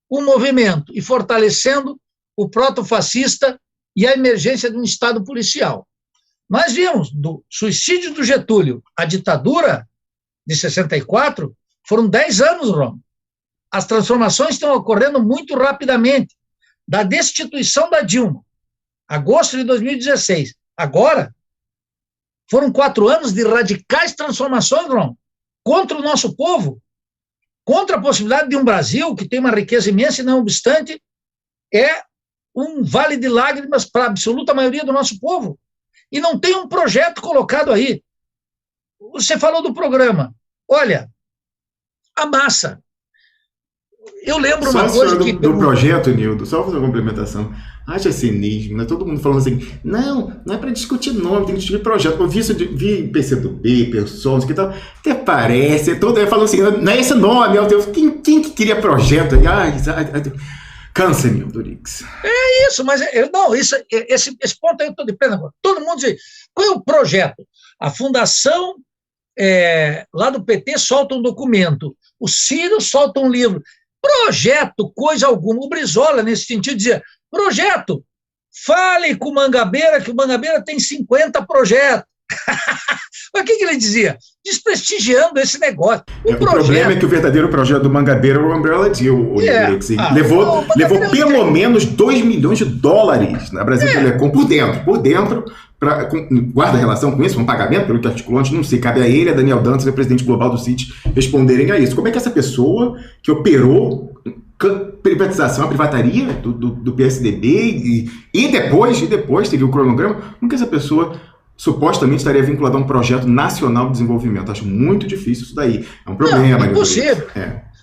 o movimento e fortalecendo o protofascista e a emergência de um Estado policial. Nós vimos, do suicídio do Getúlio à ditadura de 64, foram 10 anos, Roma. As transformações estão ocorrendo muito rapidamente. Da destituição da Dilma, agosto de 2016, agora, foram 4 anos de radicais transformações, Roma, contra o nosso povo, contra a possibilidade de um Brasil que tem uma riqueza imensa e, não obstante, é um vale de lágrimas para a absoluta maioria do nosso povo. E não tem um projeto colocado aí. Você falou do programa. Olha, a massa. Eu lembro só uma coisa que... do projeto, Nildo, só fazer uma complementação. Acha cinismo, né? Todo mundo falando assim, não é para discutir nome, tem que discutir projeto. Eu vi PCdoB, pessoas que tal, até parece, todo mundo falando assim, não é esse nome, meu Deus, quem que queria projeto? Câncer, Nildo Rix. É isso, mas não, esse ponto aí eu estou de pena. Todo mundo diz, qual é o projeto? A fundação lá do PT solta um documento, o Ciro solta um livro. Projeto, coisa alguma. O Brizola, nesse sentido, dizia, projeto, fale com o Mangabeira, que o Mangabeira tem 50 projetos. Mas o que ele dizia? Desprestigiando esse negócio. O problema é que o verdadeiro projeto do Mangabeira era o Umbrella Deal. Levou pelo menos 2 milhões de dólares na Brasil Telecom por dentro, guarda relação com isso, um pagamento, pelo que articulou antes, não sei, cabe a ele, a Daniel Dantas, o presidente global do CIT, responderem a isso. Como é que essa pessoa que operou privatização, a privataria do PSDB e depois teve o cronograma, como que essa pessoa supostamente estaria vinculada a um projeto nacional de desenvolvimento? Acho muito difícil isso daí. É um problema. Não, é impossível.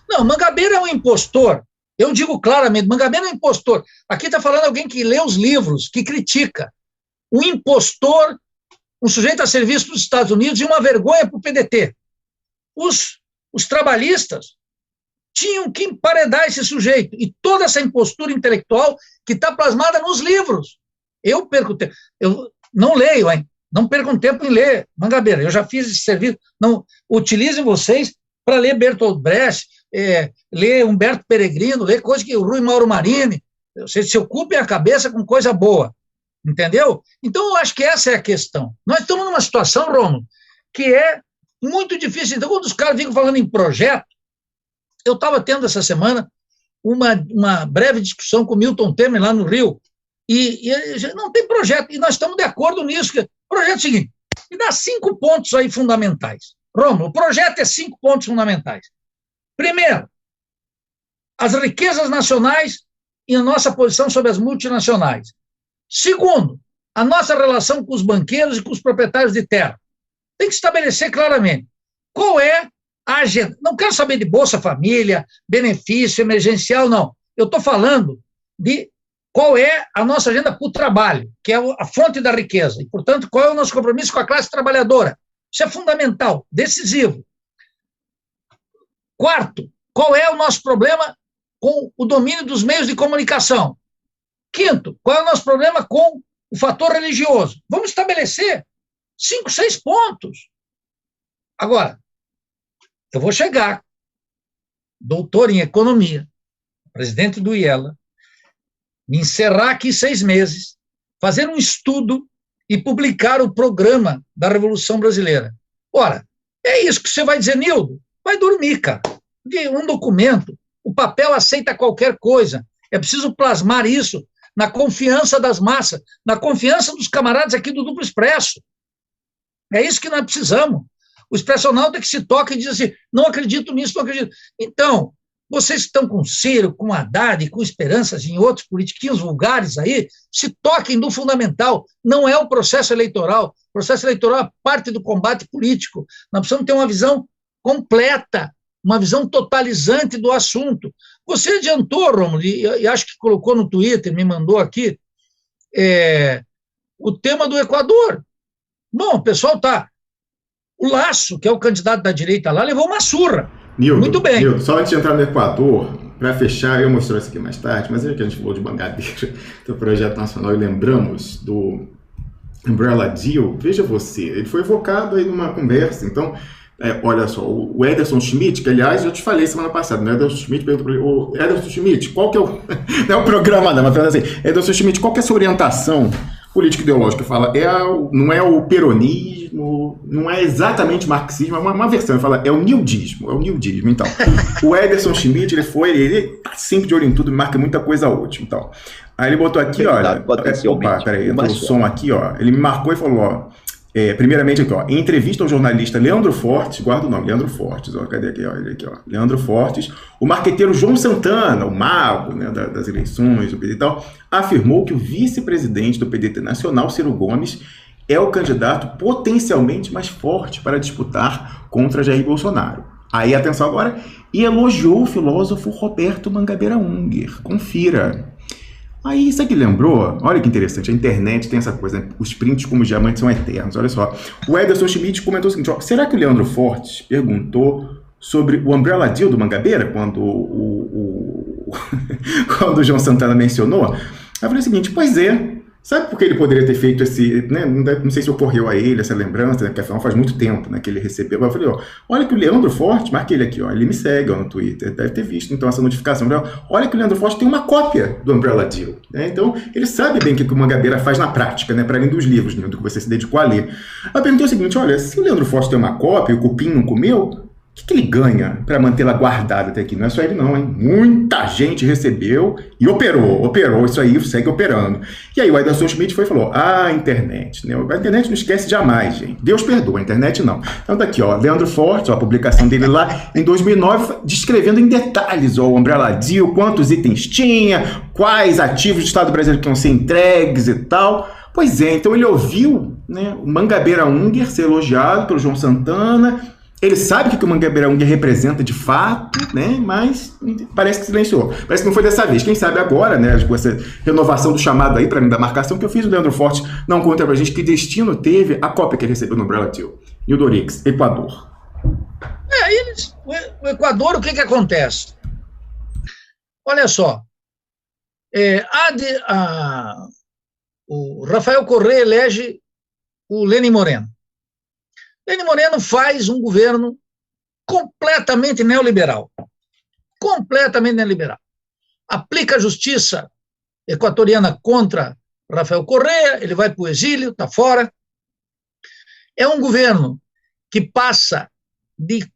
Não, Mangabeira é um impostor. Eu digo claramente, Mangabeira é um impostor. Aqui está falando alguém que lê os livros, que critica. Um impostor, um sujeito a serviço dos Estados Unidos e uma vergonha para o PDT. Os trabalhistas tinham que emparedar esse sujeito. E toda essa impostura intelectual que está plasmada nos livros. Eu perco tempo. Eu não leio, hein? Não percam tempo em ler Mangabeira. Eu já fiz esse serviço. Não utilizem vocês para ler Bertolt Brecht, ler Humberto Peregrino, ler coisa que o Rui Mauro Marini. Vocês se ocupem a cabeça com coisa boa. Entendeu? Então, eu acho que essa é a questão. Nós estamos numa situação, Rômulo, que é muito difícil. Então, quando os caras ficam falando em projeto, eu estava tendo essa semana uma breve discussão com o Milton Temer lá no Rio, e não tem projeto, e nós estamos de acordo nisso. O projeto é o seguinte, me dá 5 pontos aí fundamentais. Rômulo, o projeto é 5 pontos fundamentais. Primeiro, as riquezas nacionais e a nossa posição sobre as multinacionais. Segundo, a nossa relação com os banqueiros e com os proprietários de terra. Tem que estabelecer claramente qual é a agenda. Não quero saber de Bolsa Família, benefício emergencial, não. Eu estou falando de qual é a nossa agenda para o trabalho, que é a fonte da riqueza. E, portanto, qual é o nosso compromisso com a classe trabalhadora. Isso é fundamental, decisivo. Quarto, qual é o nosso problema com o domínio dos meios de comunicação. Quinto, qual é o nosso problema com o fator religioso. Vamos estabelecer 5, 6 pontos. Agora, eu vou chegar, doutor em economia, presidente do IELA, me encerrar aqui 6 meses, fazer um estudo e publicar o programa da Revolução Brasileira. Ora, é isso que você vai dizer, Nildo? Vai dormir, cara. Porque um documento, o papel aceita qualquer coisa. É preciso plasmar isso na confiança das massas, na confiança dos camaradas aqui do Duplo Expresso. É isso que nós precisamos. O expressional é que se toca e diz assim, não acredito nisso, não acredito. Então, vocês que estão com Ciro, com Haddad, com esperanças em outros politiquinhos vulgares aí, se toquem do fundamental. Não é o processo eleitoral. O processo eleitoral é parte do combate político. Nós precisamos ter uma visão completa, uma visão totalizante do assunto. Você adiantou, Rômulo, e acho que colocou no Twitter, me mandou aqui, o tema do Equador. Bom, o pessoal está... O Lasso, que é o candidato da direita lá, levou uma surra. Nildo, muito bem. Nildo, só antes de entrar no Equador, para fechar, eu mostrei isso aqui mais tarde, mas é que a gente falou de Mangabeira, do projeto nacional, e lembramos do Umbrella Deal. Veja você, ele foi evocado aí numa conversa, então... olha só, o Ederson Schmidt, que aliás eu te falei semana passada, né? Ederson Schmidt perguntou para o Ederson Schmidt, qual que é o... não é o programa, não, mas assim, Ederson Schmidt, qual que é a sua orientação político-ideológica? Fala, não é o peronismo, não é exatamente marxismo, é uma versão, ele fala, é o nildismo, então. O Ederson Schmidt, ele tá sempre de olho em tudo, marca muita coisa útil, então. Aí ele botou aqui, olha, peraí, o som aqui, ó, ele me marcou e falou, ó, primeiramente aqui, ó, em entrevista ao jornalista Leandro Fortes, guarda o nome, Leandro Fortes, ó, cadê aqui, ó, ele aqui, ó, Leandro Fortes, o marqueteiro João Santana, o mago, né, das eleições do PT e tal, afirmou que o vice-presidente do PDT Nacional, Ciro Gomes, é o candidato potencialmente mais forte para disputar contra Jair Bolsonaro. Aí, atenção agora, e elogiou o filósofo Roberto Mangabeira Unger, confira. Aí, isso aqui lembrou, olha que interessante, a internet tem essa coisa, né? Os prints como diamantes são eternos, olha só. O Ederson Schmidt comentou o seguinte, ó, será que o Leandro Fortes perguntou sobre o Umbrella Deal do Mangabeira, quando quando o João Santana mencionou? Aí eu falei o seguinte, pois é, Sabe por que ele poderia ter feito esse, né, não sei se ocorreu a ele essa lembrança, né, porque afinal faz muito tempo, né, que ele recebeu. Eu falei, ó, olha que o Leandro Forte, marquei ele aqui, ó, ele me segue ó, no Twitter, deve ter visto então essa notificação. Olha que o Leandro Forte tem uma cópia do Umbrella Deal, né, então ele sabe bem o que o Mangabeira faz na prática, né, para além dos livros, né, do que você se dedicou a ler. A pergunta é o seguinte, olha, se o Leandro Forte tem uma cópia e o Cupim não comeu, o que ele ganha para mantê-la guardada até aqui? Não é só ele não, hein? Muita gente recebeu e operou isso aí, segue operando. E aí o Adelson Schmidt foi e falou, a internet, né? A internet não esquece jamais, gente. Deus perdoa, a internet não. Então tá aqui, ó, Leandro Forte, ó, a publicação dele lá em 2009, descrevendo em detalhes, ó, o Umbrella Deal, quantos itens tinha, quais ativos do Estado brasileiro que iam ser entregues e tal. Pois é, então ele ouviu, né, o Mangabeira Unger ser elogiado pelo João Santana. Ele sabe o que o Mangabeira Unger representa de fato, né? Mas parece que silenciou. Parece que não foi dessa vez. Quem sabe agora, né? Com essa renovação do chamado aí, para mim, da marcação que eu fiz, o Leandro Forte não conta pra gente que destino teve a cópia que ele recebeu no Umbrella Deal. Nildorix, Equador. O Equador, o que acontece? Olha só. O Rafael Correa elege o Lenin Moreno. Lenin Moreno faz um governo completamente neoliberal. Completamente neoliberal. Aplica a justiça equatoriana contra Rafael Correa, ele vai para o exílio, está fora. É um governo que passa de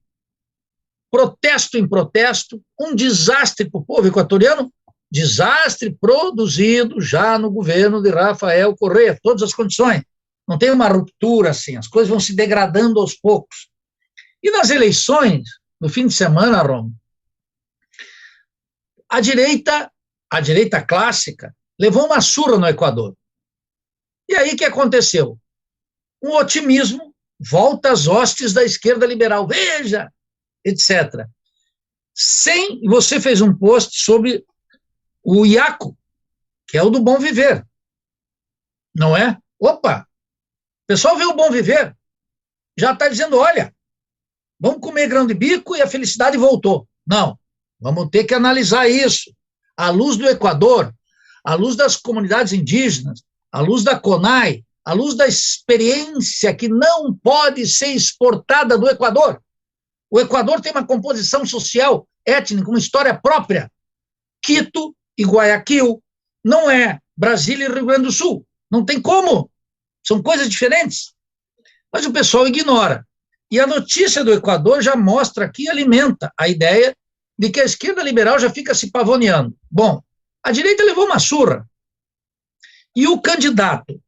protesto em protesto, um desastre para o povo equatoriano, desastre produzido já no governo de Rafael Correa, todas as condições. Não tem uma ruptura assim, as coisas vão se degradando aos poucos. E nas eleições, no fim de semana, Romo, a direita clássica, levou uma surra no Equador. E aí o que aconteceu? Um otimismo, volta às hostes da esquerda liberal, veja, etc. Você fez um post sobre o Iaco, que é o do Bom Viver, não é? Opa! O pessoal vê o Bom Viver, já está dizendo, olha, vamos comer grão de bico e a felicidade voltou. Não, vamos ter que analisar isso. À luz do Equador, à luz das comunidades indígenas, à luz da CONAI, à luz da experiência que não pode ser exportada do Equador. O Equador tem uma composição social, étnica, uma história própria. Quito e Guayaquil não é Brasília e Rio Grande do Sul. Não tem como. São coisas diferentes, mas o pessoal ignora. E a notícia do Equador já mostra aqui, alimenta a ideia de que a esquerda liberal já fica se pavoneando. Bom, a direita levou uma surra. E o candidato,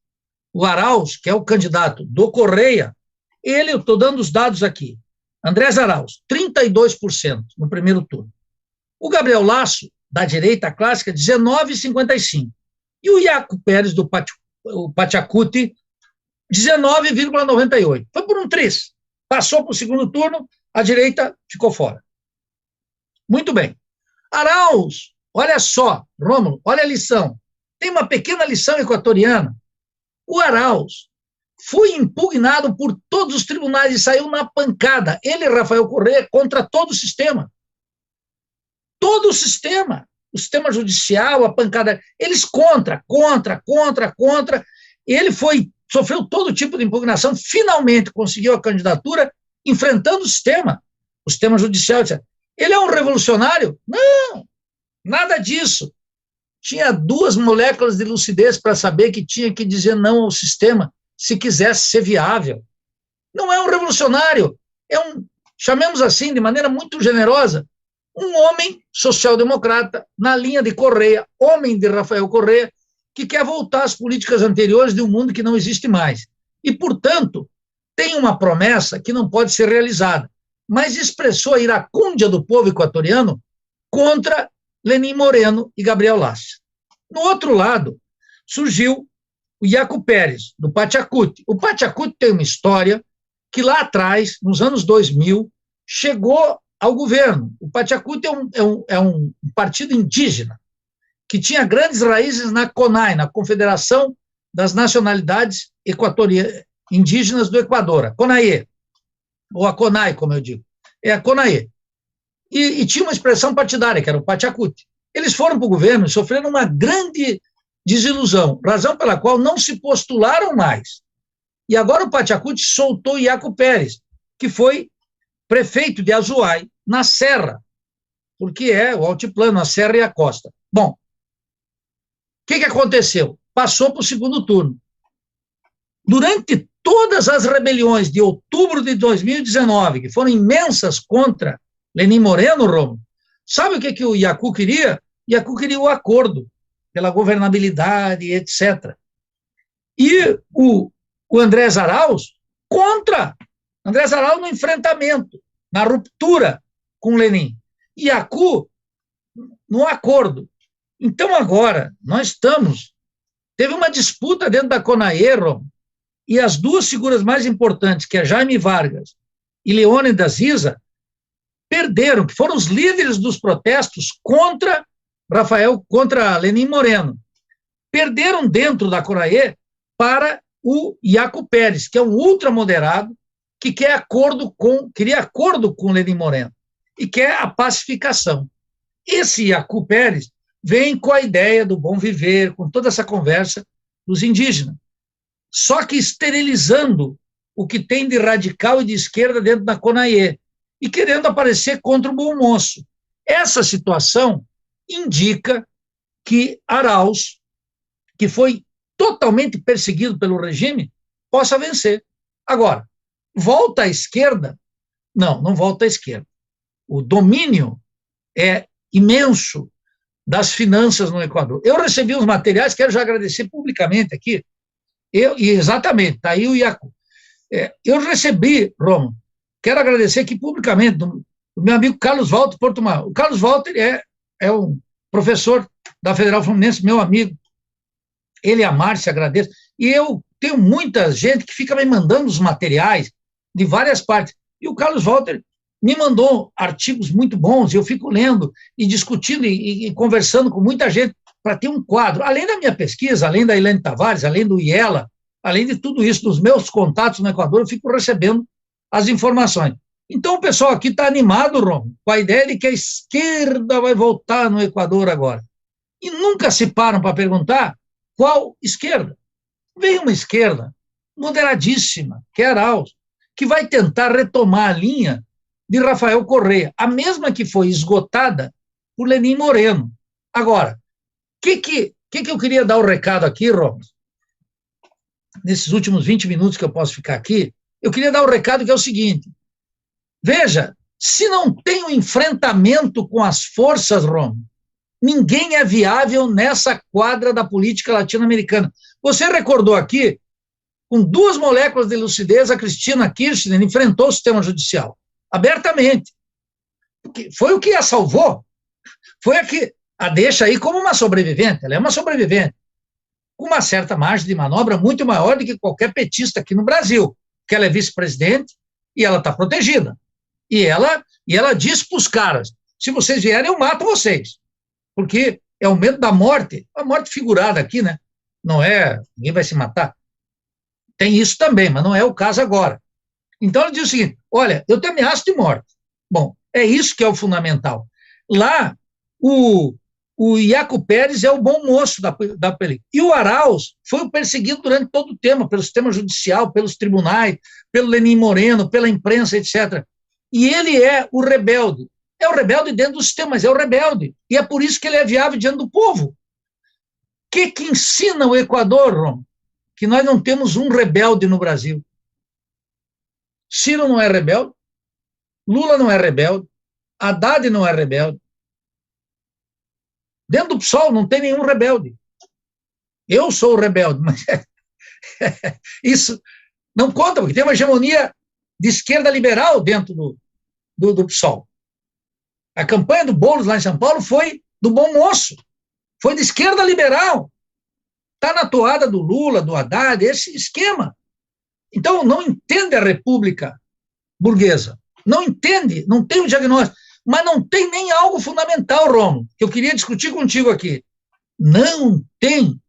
o Arauz, que é o candidato do Correia, ele, eu estou dando os dados aqui, Andrés Arauz, 32% no primeiro turno. O Gabriel Lasso, da direita clássica, 19,55%. E o Iaco Pérez, do Pachacuti, 19,98%. Foi por um triz. Passou para o segundo turno, a direita ficou fora. Muito bem. Arauz, olha só, Rômulo, olha a lição. Tem uma pequena lição equatoriana. O Arauz foi impugnado por todos os tribunais e saiu na pancada. Ele, Rafael Correa, contra todo o sistema. Todo o sistema. O sistema judicial, a pancada. Eles contra. E ele sofreu todo tipo de impugnação, finalmente conseguiu a candidatura, enfrentando o sistema judicial, etc. Ele é um revolucionário? Não, nada disso. Tinha 2 moléculas de lucidez para saber que tinha que dizer não ao sistema, se quisesse ser viável. Não é um revolucionário, chamemos assim, de maneira muito generosa, um homem social-democrata, na linha de Correa, homem de Rafael Correa, que quer voltar às políticas anteriores de um mundo que não existe mais. E, portanto, tem uma promessa que não pode ser realizada, mas expressou a iracúndia do povo equatoriano contra Lenin Moreno e Gabriel Lasso. No outro lado, surgiu o Iaco Pérez, do Pachacuti. O Pachacuti tem uma história que lá atrás, nos anos 2000, chegou ao governo. O Pachacuti é um partido indígena, que tinha grandes raízes na CONAI, na Confederação das Nacionalidades Indígenas do Equador, a CONAIE, ou a CONAI, como eu digo, é a CONAIE. E tinha uma expressão partidária, que era o Pachacuti. Eles foram para o governo e sofreram uma grande desilusão, razão pela qual não se postularam mais. E agora o Pachacuti soltou Iaco Pérez, que foi prefeito de Azuay, na Serra, porque é o altiplano, a Serra e a Costa. Bom, o que aconteceu? Passou para o segundo turno. Durante todas as rebeliões de outubro de 2019, que foram imensas contra Lenin Moreno, Romo, sabe o que o Iacu queria? Iacu queria o acordo pela governabilidade, etc. E o Andrés Arauz contra. Andrés Arauz no enfrentamento, na ruptura com Lenin. Iacu no acordo. Então agora, teve uma disputa dentro da CONAER, e as duas figuras mais importantes, que é Jaime Vargas e Leônidas Riza, perderam, que foram os líderes dos protestos contra Lenin Moreno. Perderam dentro da CONAER para o Iaco Pérez, que é um ultramoderado, que queria acordo com Lenin Moreno, e quer a pacificação. Esse Iaco Pérez vem com a ideia do bom viver, com toda essa conversa dos indígenas, só que esterilizando o que tem de radical e de esquerda dentro da CONAIE, e querendo aparecer contra o bom moço. Essa situação indica que Arauz, que foi totalmente perseguido pelo regime, possa vencer. Agora, volta à esquerda? Não volta à esquerda. O domínio é imenso das finanças no Equador. Eu recebi os materiais, quero já agradecer publicamente aqui, exatamente, está aí o Iacu. Eu recebi, Romo, quero agradecer aqui publicamente, do meu amigo Carlos Walter Portugal. O Carlos Walter é um professor da Federal Fluminense, meu amigo. Ele e a Márcia, agradeço. E eu tenho muita gente que fica me mandando os materiais de várias partes. E o Carlos Walter me mandou artigos muito bons, eu fico lendo e discutindo e conversando com muita gente para ter um quadro. Além da minha pesquisa, além da Helene Tavares, além do IELA, além de tudo isso, dos meus contatos no Equador, eu fico recebendo as informações. Então o pessoal aqui está animado, Rom, com a ideia de que a esquerda vai voltar no Equador agora. E nunca se param para perguntar qual esquerda. Vem uma esquerda moderadíssima, que é Arauz, que vai tentar retomar a linha de Rafael Correa, a mesma que foi esgotada por Lenin Moreno. Agora, o que eu queria dar o recado aqui, Ramos? Nesses últimos 20 minutos que eu posso ficar aqui, eu queria dar o recado que é o seguinte: veja, se não tem um enfrentamento com as forças, Ramos, ninguém é viável nessa quadra da política latino-americana. Você recordou aqui, com 2 moléculas de lucidez, a Cristina Kirchner enfrentou o sistema judicial, abertamente. Foi o que a salvou, foi a deixa aí como uma sobrevivente, ela é uma sobrevivente, com uma certa margem de manobra muito maior do que qualquer petista aqui no Brasil, porque ela é vice-presidente e ela está protegida. E ela diz para os caras, se vocês vierem eu mato vocês, porque é o medo da morte, a morte figurada aqui, né? Não é, ninguém vai se matar. Tem isso também, mas não é o caso agora. Então ele diz o seguinte, olha, eu te ameaço de morte. Bom, é isso que é o fundamental. Lá, o Iaco Pérez é o bom moço da película. E o Arauz foi o perseguido durante todo o tempo, pelo sistema judicial, pelos tribunais, pelo Lenin Moreno, pela imprensa, etc. E ele é o rebelde. É o rebelde dentro do sistema, mas é o rebelde. E é por isso que ele é viável diante do povo. O que ensina o Equador, Rom? Que nós não temos um rebelde no Brasil. Ciro não é rebelde, Lula não é rebelde, Haddad não é rebelde. Dentro do PSOL não tem nenhum rebelde. Eu sou o rebelde, mas isso não conta, porque tem uma hegemonia de esquerda liberal dentro do PSOL. A campanha do Boulos lá em São Paulo foi do bom moço, foi de esquerda liberal. Está na toada do Lula, do Haddad, esse esquema. Então, não entende a república burguesa. Não entende, não tem o diagnóstico. Mas não tem nem algo fundamental, Romulo, que eu queria discutir contigo aqui. Não tem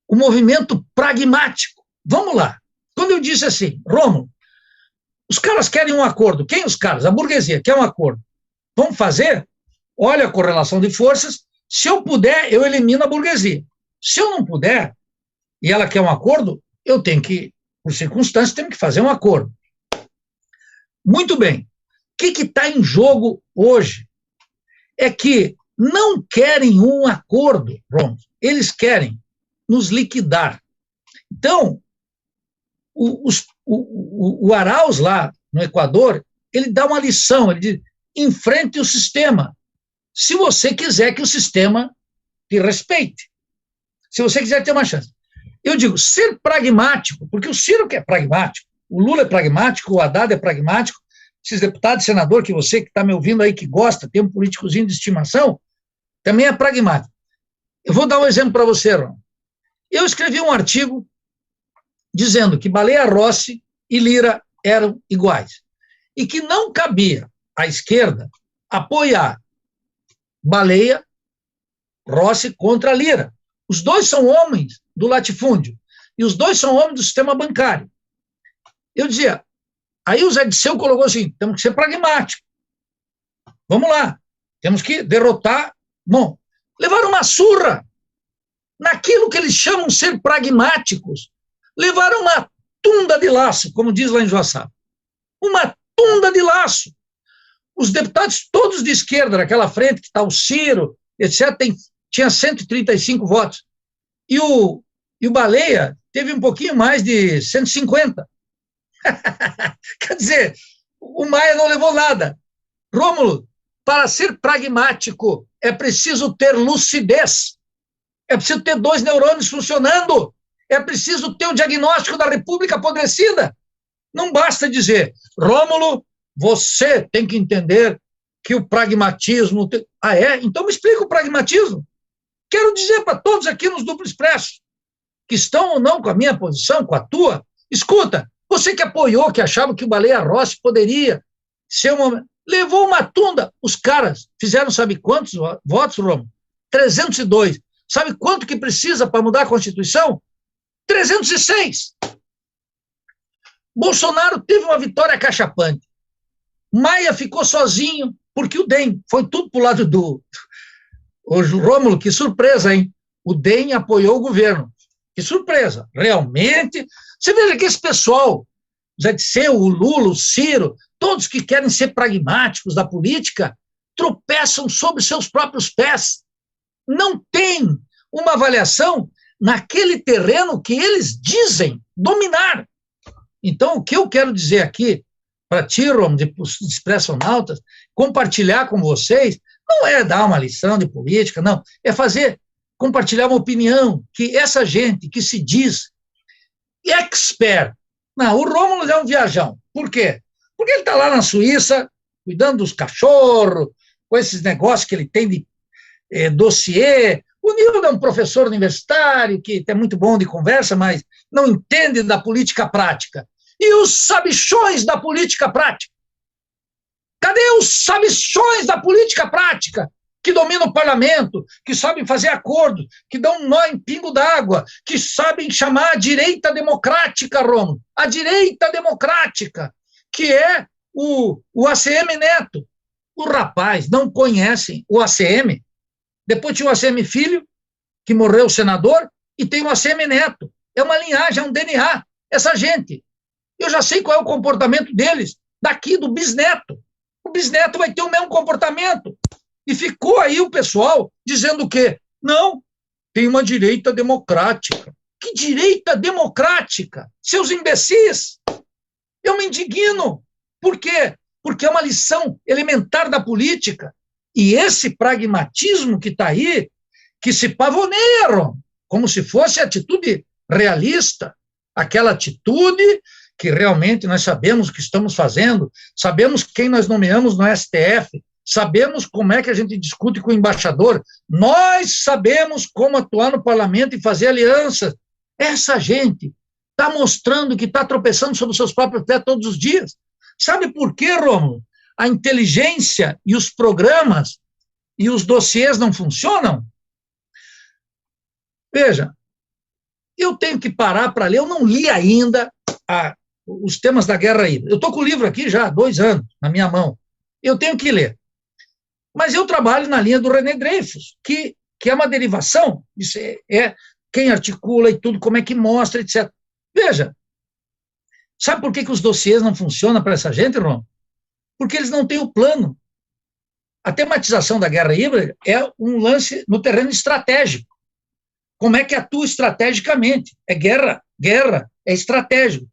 o movimento pragmático. Vamos lá. Quando eu disse assim, Romulo, os caras querem um acordo. Quem os caras? A burguesia quer um acordo. Vamos fazer? Olha a correlação de forças. Se eu puder, eu elimino a burguesia. Se eu não puder, e ela quer um acordo, eu tenho que, por circunstâncias, temos que fazer um acordo. Muito bem. O que está em jogo hoje? É que não querem um acordo, Ron. Eles querem nos liquidar. Então, o Arauz lá no Equador, ele dá uma lição, ele diz, enfrente o sistema, se você quiser que o sistema te respeite, se você quiser ter uma chance. Eu digo, ser pragmático, porque o Ciro que é pragmático, o Lula é pragmático, o Haddad é pragmático, esses deputados, senador, que você que está me ouvindo aí, que gosta, tem um políticozinho de estimação, também é pragmático. Eu vou dar um exemplo para você, Ron. Eu escrevi um artigo dizendo que Baleia Rossi e Lira eram iguais, e que não cabia à esquerda apoiar Baleia Rossi contra Lira. Os dois são homens do latifúndio, e os dois são homens do sistema bancário. Eu dizia, aí o Zé Disseu colocou assim, temos que ser pragmáticos. Vamos lá, temos que derrotar. Bom, levaram uma surra naquilo que eles chamam de ser pragmáticos. Levaram uma tunda de laço, como diz lá em Joaçaba. Uma tunda de laço. Os deputados todos de esquerda, naquela frente, que está o Ciro, etc., tinha 135 votos. E o Baleia teve um pouquinho mais de 150. Quer dizer, o Maia não levou nada. Rômulo, para ser pragmático, é preciso ter lucidez. É preciso ter 2 neurônios funcionando. É preciso ter o diagnóstico da República apodrecida. Não basta dizer, Rômulo, você tem que entender que o pragmatismo... Ah, é? Então me explica o pragmatismo. Quero dizer para todos aqui nos Duplo Expresso, que estão ou não com a minha posição, com a tua, escuta, você que apoiou, que achava que o Baleia Rossi poderia ser uma... Levou uma tunda. Os caras fizeram, sabe quantos votos, Romulo? 302. Sabe quanto que precisa para mudar a Constituição? 306. Bolsonaro teve uma vitória cachapante. Maia ficou sozinho, porque o DEM foi tudo para o lado do... Ô, Rômulo, que surpresa, hein? O DEM apoiou o governo. Que surpresa. Realmente... Você veja que esse pessoal, Zé Disseu, o Lula, o Ciro, todos que querem ser pragmáticos da política, tropeçam sobre seus próprios pés. Não tem uma avaliação naquele terreno que eles dizem dominar. Então, o que eu quero dizer aqui, para ti, Rom, de Expressionautas, compartilhar com vocês, não é dar uma lição de política, não, é compartilhar uma opinião, que essa gente que se diz expert, não, o Rômulo é um viajão, por quê? Porque ele está lá na Suíça, cuidando dos cachorros, com esses negócios que ele tem de dossiê. O Nildo é um professor universitário, que é muito bom de conversa, mas não entende da política prática. E os sabichões da política prática? Cadê os sabichões da política prática? Que dominam o parlamento, que sabem fazer acordos, que dão um nó em pingo d'água, que sabem chamar a direita democrática, Romulo, a direita democrática, que é o ACM Neto. Os rapazes não conhecem o ACM. Depois tinha o ACM Filho, que morreu senador, e tem o ACM Neto. É uma linhagem, é um DNA. Essa gente, eu já sei qual é o comportamento deles, daqui do bisneto. O bisneto vai ter o mesmo comportamento. E ficou aí o pessoal dizendo o quê? Não, tem uma direita democrática. Que direita democrática? Seus imbecis! Eu me indigno. Por quê? Porque é uma lição elementar da política. E esse pragmatismo que está aí, que se pavonearam, como se fosse atitude realista, aquela atitude que realmente nós sabemos o que estamos fazendo, sabemos quem nós nomeamos no STF, sabemos como é que a gente discute com o embaixador, nós sabemos como atuar no parlamento e fazer alianças. Essa gente está mostrando que está tropeçando sobre os seus próprios pés todos os dias. Sabe por quê, Rômulo? A inteligência e os programas e os dossiês não funcionam? Veja, eu tenho que parar para ler, eu não li ainda os temas da guerra híbrida. Eu estou com o livro aqui já há 2 anos, na minha mão. Eu tenho que ler. Mas eu trabalho na linha do René Dreyfus, que é uma derivação, isso é quem articula e tudo, como é que mostra, etc. Veja, sabe por que os dossiês não funcionam para essa gente, Ron? Porque eles não têm o plano. A tematização da guerra híbrida é um lance no terreno estratégico. Como é que atua estrategicamente? É guerra, é estratégico.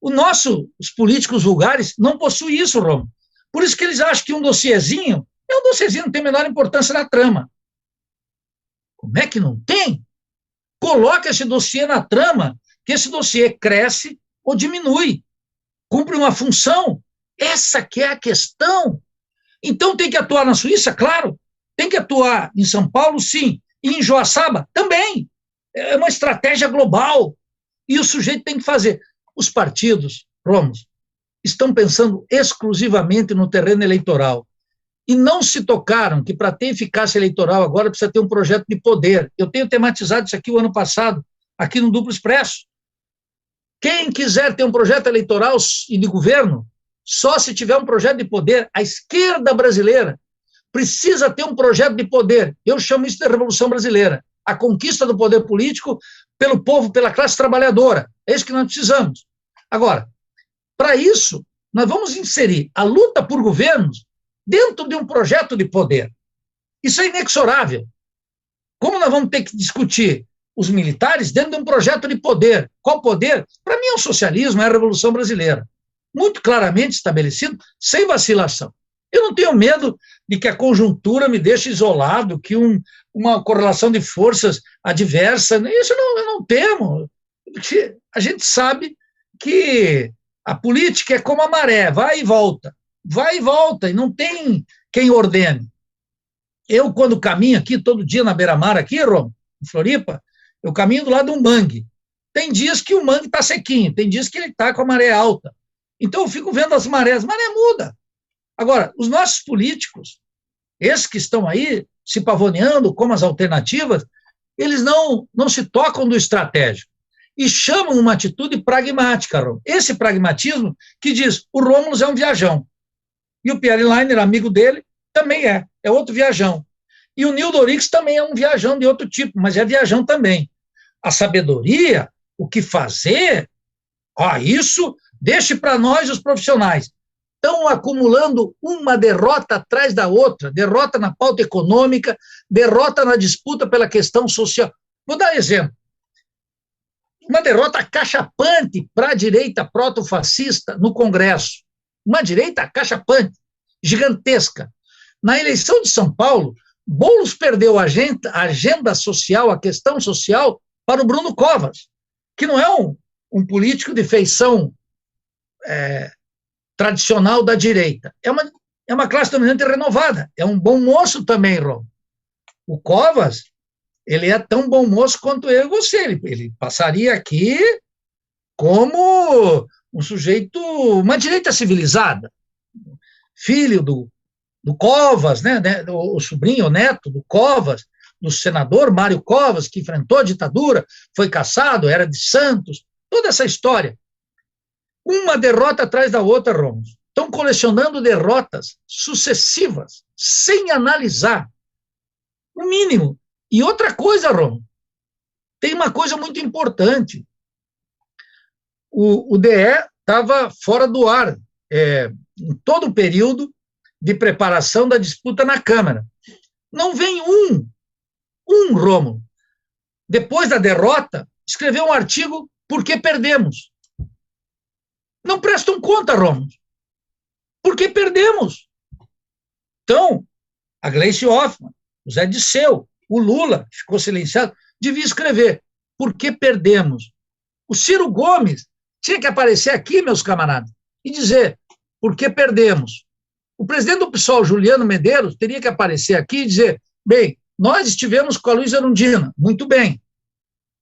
Os políticos vulgares não possuem isso, Ron. Por isso que eles acham que um dossiêzinho não tem a menor importância na trama. Como é que não tem? Coloca esse dossiê na trama, que esse dossiê cresce ou diminui, cumpre uma função. Essa que é a questão. Então tem que atuar na Suíça? Claro. Tem que atuar em São Paulo? Sim. E em Joaçaba? Também. É uma estratégia global. E o sujeito tem que fazer. Os partidos, Romos, estão pensando exclusivamente no terreno eleitoral. E não se tocaram que para ter eficácia eleitoral agora precisa ter um projeto de poder. Eu tenho tematizado isso aqui o ano passado, aqui no Duplo Expresso. Quem quiser ter um projeto eleitoral e de governo, só se tiver um projeto de poder. A esquerda brasileira precisa ter um projeto de poder. Eu chamo isso de Revolução Brasileira. A conquista do poder político pelo povo, pela classe trabalhadora. É isso que nós precisamos. Agora, para isso, nós vamos inserir a luta por governos dentro de um projeto de poder. Isso é inexorável. Como nós vamos ter que discutir os militares dentro de um projeto de poder? Qual poder? Para mim é o socialismo, é a Revolução Brasileira. Muito claramente estabelecido, sem vacilação. Eu não tenho medo de que a conjuntura me deixe isolado, que uma correlação de forças adversa, isso eu não temo. Porque a gente sabe que a política é como a maré, vai e volta, e não tem quem ordene. Eu, quando caminho aqui, todo dia na beira-mar aqui, Roma, em Floripa, eu caminho do lado de um mangue. Tem dias que o mangue está sequinho, tem dias que ele está com a maré alta. Então eu fico vendo as marés, maré muda. Agora, os nossos políticos, esses que estão aí se pavoneando como as alternativas, eles não se tocam do estratégico e chamam uma atitude pragmática, Rom. Esse pragmatismo que diz, o Rômulo é um viajão. E o Pierre Leiner, amigo dele, também é outro viajão. E o Nildo Orix também é um viajão de outro tipo, mas é viajão também. A sabedoria, o que fazer, isso deixe para nós os profissionais. Estão acumulando uma derrota atrás da outra, derrota na pauta econômica, derrota na disputa pela questão social. Vou dar um exemplo. Uma derrota cachapante para a direita proto-fascista no Congresso. Uma direita cachapante, gigantesca. Na eleição de São Paulo, Boulos perdeu a agenda social, a questão social, para o Bruno Covas, que não é um político de feição tradicional da direita. É uma classe dominante renovada. É um bom moço também, Ron. O Covas, ele é tão bom moço quanto eu e você. Ele passaria aqui como um sujeito, uma direita civilizada. Filho do Covas, né, o sobrinho, o neto do Covas, do senador Mário Covas, que enfrentou a ditadura, foi caçado, era de Santos, toda essa história. Uma derrota atrás da outra, Romos. Estão colecionando derrotas sucessivas, sem analisar. O mínimo. E outra coisa, Romo, tem uma coisa muito importante. O DE estava fora do ar em todo o período de preparação da disputa na Câmara. Não vem Romo, depois da derrota, escreveu um artigo por que perdemos. Não prestam conta, Romo. Por que perdemos? Então, a Gleice Hoffmann, o Zé Disseu, o Lula, que ficou silenciado, devia escrever por que perdemos. O Ciro Gomes tinha que aparecer aqui, meus camaradas, e dizer por que perdemos. O presidente do PSOL, Juliano Medeiros, teria que aparecer aqui e dizer, bem, nós estivemos com a Luísa Erundina, muito bem.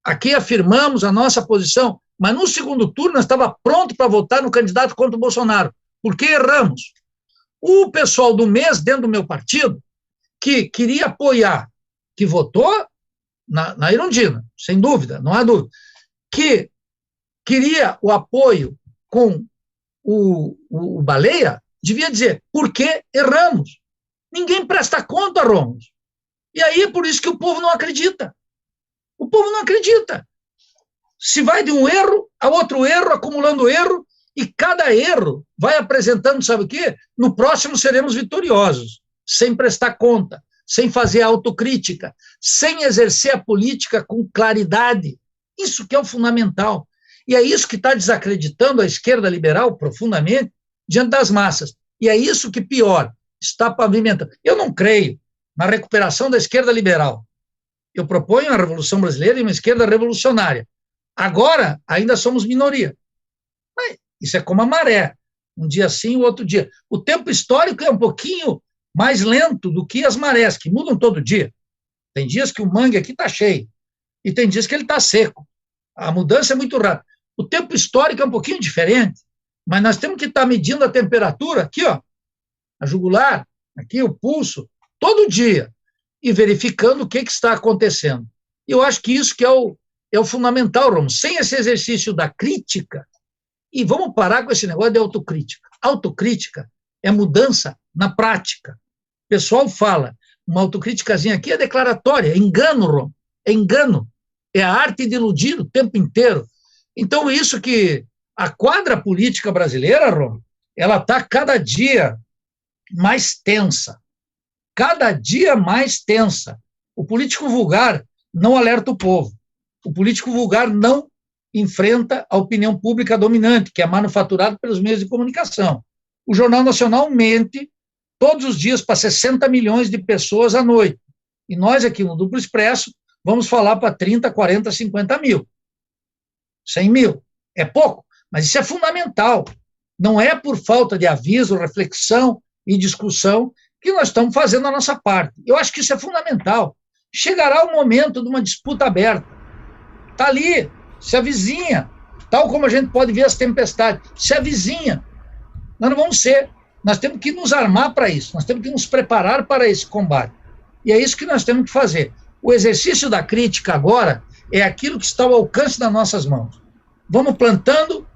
Aqui afirmamos a nossa posição, mas no segundo turno nós estávamos prontos para votar no candidato contra o Bolsonaro. Por que erramos? O pessoal do MES, dentro do meu partido, que queria apoiar, que votou na Erundina, sem dúvida, não há dúvida, que queria o apoio com o Baleia, devia dizer, por que erramos? Ninguém presta conta, Romos. E aí é por isso que o povo não acredita. O povo não acredita. Se vai de um erro a outro erro, acumulando erro, e cada erro vai apresentando, sabe o quê? No próximo seremos vitoriosos, sem prestar conta, sem fazer autocrítica, sem exercer a política com claridade. Isso que é o fundamental. E é isso que está desacreditando a esquerda liberal profundamente diante das massas. E é isso que, pior, está pavimentando. Eu não creio na recuperação da esquerda liberal. Eu proponho a Revolução Brasileira e uma esquerda revolucionária. Agora, ainda somos minoria. Mas isso é como a maré. Um dia sim, o outro dia. O tempo histórico é um pouquinho mais lento do que as marés, que mudam todo dia. Tem dias que o mangue aqui está cheio, e tem dias que ele está seco. A mudança é muito rápida. O tempo histórico é um pouquinho diferente, mas nós temos que estar medindo a temperatura, aqui, ó, a jugular, aqui o pulso, todo dia, e verificando o que está acontecendo. E eu acho que isso que é o fundamental, Romo. Sem esse exercício da crítica, e vamos parar com esse negócio de autocrítica. Autocrítica é mudança na prática. O pessoal fala, uma autocríticazinha aqui é declaratória, é engano, Romo, é engano. É a arte de iludir o tempo inteiro. Então, isso que a quadra política brasileira, Romo, ela está cada dia mais tensa. Cada dia mais tensa. O político vulgar não alerta o povo. O político vulgar não enfrenta a opinião pública dominante, que é manufaturada pelos meios de comunicação. O Jornal Nacional mente todos os dias para 60 milhões de pessoas à noite. E nós aqui no Duplo Expresso vamos falar para 30, 40, 50 mil. 100 mil. É pouco, mas isso é fundamental. Não é por falta de aviso, reflexão e discussão que nós estamos fazendo a nossa parte. Eu acho que isso é fundamental. Chegará o momento de uma disputa aberta. Está ali, se avizinha, tal como a gente pode ver as tempestades, se avizinha. Nós não vamos ser. Nós temos que nos armar para isso, nós temos que nos preparar para esse combate. E é isso que nós temos que fazer. O exercício da crítica agora é aquilo que está ao alcance das nossas mãos. Vamos plantando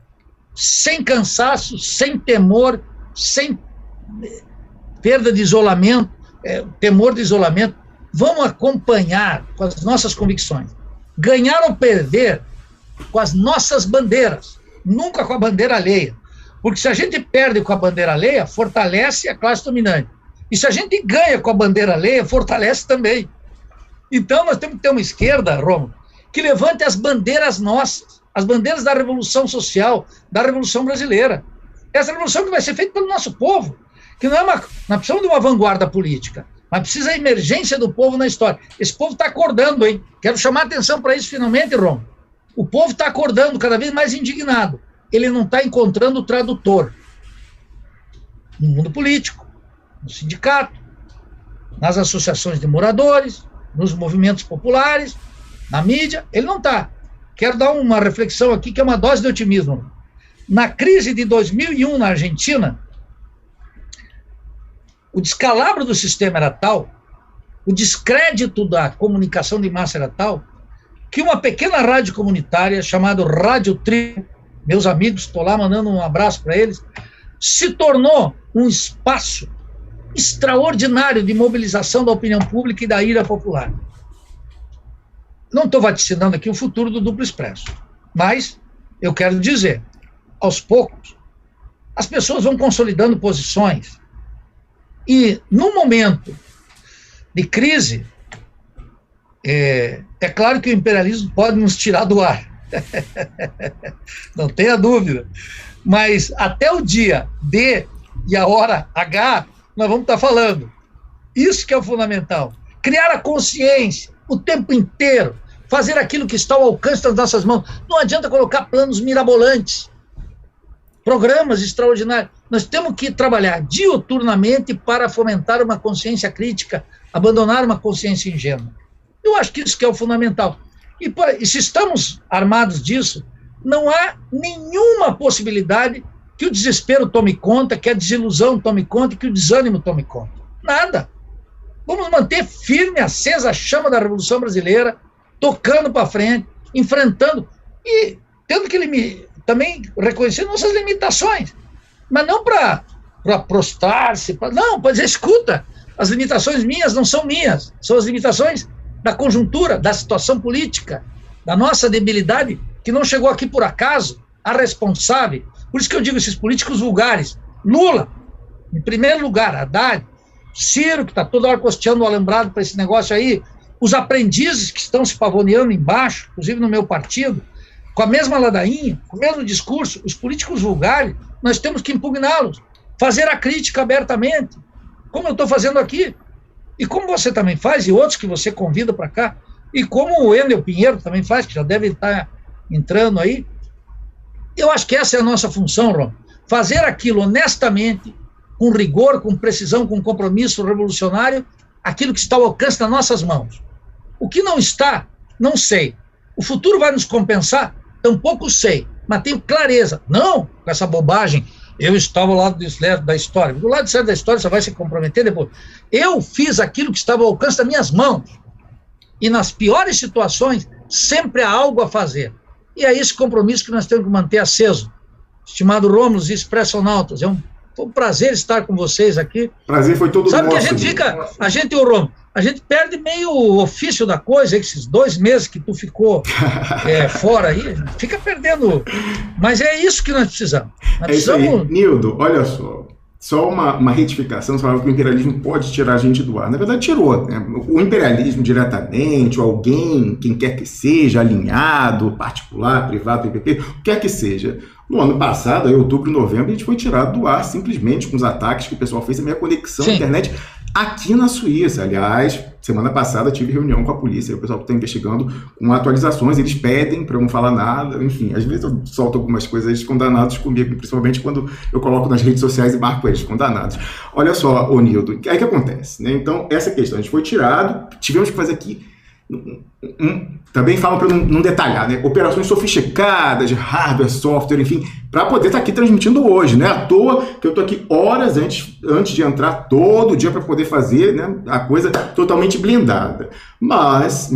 sem cansaço, sem temor, sem perda de isolamento, temor de isolamento. Vamos acompanhar com as nossas convicções. Ganhar ou perder com as nossas bandeiras, nunca com a bandeira alheia. Porque se a gente perde com a bandeira alheia, fortalece a classe dominante. E se a gente ganha com a bandeira alheia, fortalece também. Então, nós temos que ter uma esquerda, Romulo, que levante as bandeiras nossas, as bandeiras da Revolução Social, da Revolução Brasileira. Essa revolução que vai ser feita pelo nosso povo, que não precisamos de uma vanguarda política, mas precisa da emergência do povo na história. Esse povo está acordando, hein? Quero chamar a atenção para isso finalmente, Romulo. O povo está acordando, cada vez mais indignado. Ele não está encontrando o tradutor no mundo político, no sindicato, nas associações de moradores, nos movimentos populares, na mídia, ele não está. Quero dar uma reflexão aqui que é uma dose de otimismo. Na crise de 2001 na Argentina, o descalabro do sistema era tal, o descrédito da comunicação de massa era tal, que uma pequena rádio comunitária chamada Rádio Tribo, meus amigos, estou lá mandando um abraço para eles, se tornou um espaço extraordinário de mobilização da opinião pública e da ira popular. Não estou vaticinando aqui o futuro do Duplo Expresso, mas eu quero dizer, aos poucos, as pessoas vão consolidando posições e, no momento de crise, é claro que o imperialismo pode nos tirar do ar, não tenha dúvida, mas até o dia D e a hora H, nós vamos estar falando. Isso que é o fundamental. Criar a consciência o tempo inteiro, fazer aquilo que está ao alcance das nossas mãos. Não adianta colocar planos mirabolantes, programas extraordinários. Nós temos que trabalhar diuturnamente para fomentar uma consciência crítica, abandonar uma consciência ingênua. Eu acho que isso que é o fundamental. E se estamos armados disso, não há nenhuma possibilidade que o desespero tome conta, que a desilusão tome conta, que o desânimo tome conta. Nada. Vamos manter firme, acesa a chama da Revolução Brasileira, tocando para frente, enfrentando e tendo que também reconhecer nossas limitações, mas não para prostrar-se, não, para dizer, escuta, as limitações minhas não são minhas, são as limitações da conjuntura, da situação política, da nossa debilidade, que não chegou aqui por acaso, a responsável. Por isso que eu digo esses políticos vulgares. Lula, em primeiro lugar, Haddad, Ciro, que está toda hora costeando o alambrado para esse negócio aí, os aprendizes que estão se pavoneando embaixo, inclusive no meu partido, com a mesma ladainha, com o mesmo discurso, os políticos vulgares, nós temos que impugná-los, fazer a crítica abertamente, como eu estou fazendo aqui, e como você também faz, e outros que você convida para cá, e como o Wendel Pinheiro também faz, que já deve estar entrando aí. Eu acho que essa é a nossa função, Rom, fazer aquilo honestamente, com rigor, com precisão, com compromisso revolucionário, aquilo que está ao alcance das nossas mãos. O que não está, não sei. O futuro vai nos compensar? Tampouco sei, mas tenho clareza. Não com essa bobagem, eu estava ao lado da história. Do lado certo da história você vai se comprometer depois. Eu fiz aquilo que estava ao alcance das minhas mãos. E nas piores situações, sempre há algo a fazer. E é esse compromisso que nós temos que manter aceso. Estimado Rômulo e Expressonautas, foi um prazer estar com vocês aqui. Prazer foi todo nosso. Sabe que a gente fica, a gente e o Rômulo, a gente perde meio o ofício da coisa, esses 2 meses que tu ficou fora aí, fica perdendo. Mas é isso que nós precisamos. Nós precisamos... Isso aí. Nildo, olha só uma retificação, você falava que o imperialismo pode tirar a gente do ar. Na verdade, tirou, né? O imperialismo diretamente, ou alguém, quem quer que seja, alinhado, particular, privado, PPP, o que quer que seja. No ano passado, em outubro e novembro, a gente foi tirado do ar simplesmente com os ataques que o pessoal fez, a minha conexão à internet aqui na Suíça. Aliás, semana passada tive reunião com a polícia, o pessoal está investigando com atualizações, eles pedem para eu não falar nada, enfim, às vezes eu solto algumas coisas, eles ficam danados comigo, principalmente quando eu coloco nas redes sociais e marco eles, ficam danados. Olha só, ô Nildo, aí que acontece, né? Então, essa questão, a gente foi tirado, tivemos que fazer aqui, também falam para não detalhar, né? Operações sofisticadas de hardware, software, enfim, para poder estar aqui transmitindo hoje, né? À toa que eu estou aqui horas antes de entrar todo dia para poder fazer, né, a coisa totalmente blindada. Mas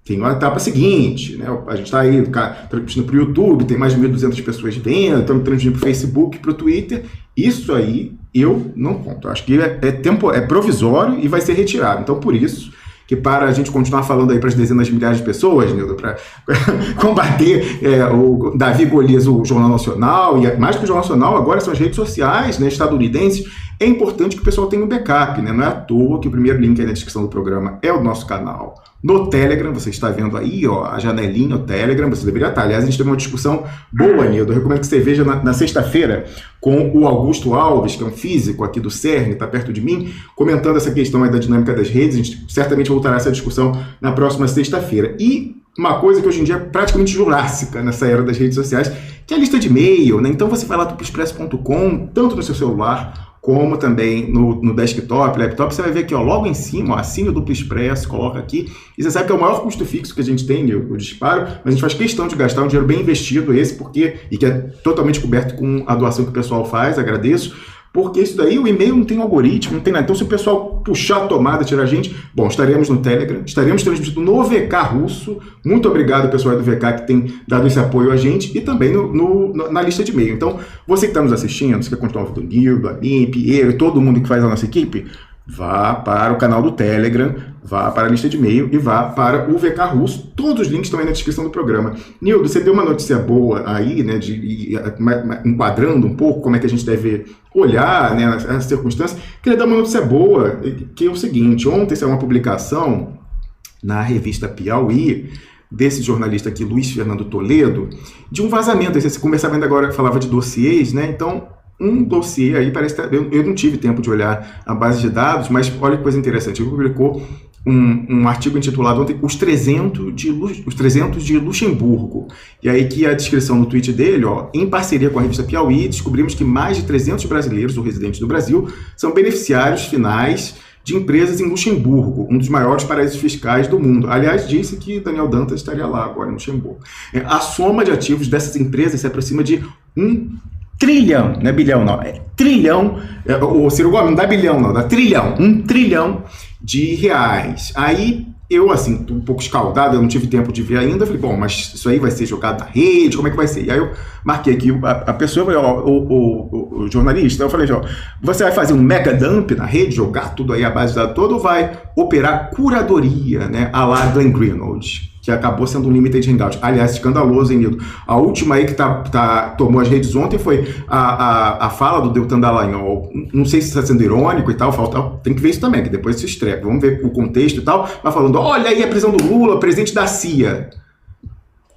tem uma etapa seguinte, né? A gente está aí transmitindo para o YouTube, tem mais de 1.200 pessoas vendo, estamos transmitindo para o Facebook, para o Twitter. Isso aí eu não conto. Acho que é provisório e vai ser retirado. Então, por isso que para a gente continuar falando aí para as dezenas de milhares de pessoas, Nildo, para combater o Davi Golias, o Jornal Nacional, e mais que o Jornal Nacional, agora são as redes sociais, né, estadunidenses, é importante que o pessoal tenha um backup, né? Não é à toa que o primeiro link aí na descrição do programa é o nosso canal no Telegram, você está vendo aí, ó, a janelinha, o Telegram, você deveria estar. Aliás, a gente teve uma discussão boa, Nildo, eu recomendo que você veja na sexta-feira com o Augusto Alves, que é um físico aqui do CERN, está perto de mim, comentando essa questão aí da dinâmica das redes. A gente certamente voltará a essa discussão na próxima sexta-feira. E uma coisa que hoje em dia é praticamente jurássica nessa era das redes sociais, que é a lista de e-mail, né? Então você vai lá do expresso.com, tanto no seu celular como também no desktop, laptop, você vai ver aqui, ó, logo em cima, ó, assine o Duplo Expresso, coloca aqui, e você sabe que é o maior custo fixo que a gente tem, o disparo, mas a gente faz questão de gastar um dinheiro bem investido e que é totalmente coberto com a doação que o pessoal faz, agradeço, porque isso daí, o e-mail não tem algoritmo, não tem nada. Então, se o pessoal puxar a tomada, tirar a gente, bom, estaremos no Telegram, estaremos transmitindo no VK russo. Muito obrigado, pessoal do VK, que tem dado esse apoio a gente, e também na lista de e-mail. Então, você que está nos assistindo, você quer continuar ouvindo o Nildo, a mim, Piero e todo mundo que faz a nossa equipe, vá para o canal do Telegram, vá para a lista de e-mail e vá para o VK Russo. Todos os links estão aí na descrição do programa. Nildo, você deu uma notícia boa aí, né, enquadrando um pouco como é que a gente deve olhar, né, as circunstâncias. Queria dar uma notícia boa, que é o seguinte: ontem saiu uma publicação na revista Piauí, desse jornalista aqui, Luiz Fernando Toledo, de um vazamento. Você conversava ainda agora, falava de dossiês, né, então um dossiê aí, parece que eu não tive tempo de olhar a base de dados, mas olha que coisa interessante, ele publicou um artigo intitulado ontem Os 300 de Luxemburgo, e aí que a descrição no tweet dele, ó, em parceria com a revista Piauí, descobrimos que mais de 300 brasileiros ou residentes do Brasil são beneficiários finais de empresas em Luxemburgo, um dos maiores paraísos fiscais do mundo. Aliás, disse que Daniel Dantas estaria lá agora em Luxemburgo. A soma de ativos dessas empresas se aproxima de 1 trilhão, não é bilhão não, é trilhão, o Ciro Gomes não dá bilhão não, dá trilhão, 1 trilhão de reais. Aí Eu, assim, tô um pouco escaldado, eu não tive tempo de ver ainda. Falei, bom, mas isso aí vai ser jogado na rede? Como é que vai ser? E aí eu marquei aqui a pessoa, o jornalista, eu falei, ó, você vai fazer um mega dump na rede, jogar tudo aí, a base de dados toda, ou vai operar curadoria, né, a la Glenn Greenwald, que acabou sendo um limited hangout. Aliás, escandaloso, hein, Nildo? A última aí que tomou as redes ontem foi a fala do Deltan Dallagnol. Não sei se está sendo irônico e tal, tem que ver isso também, que depois se estreia. Vamos ver o contexto e tal, mas falando, olha aí a prisão do Lula, presidente da CIA.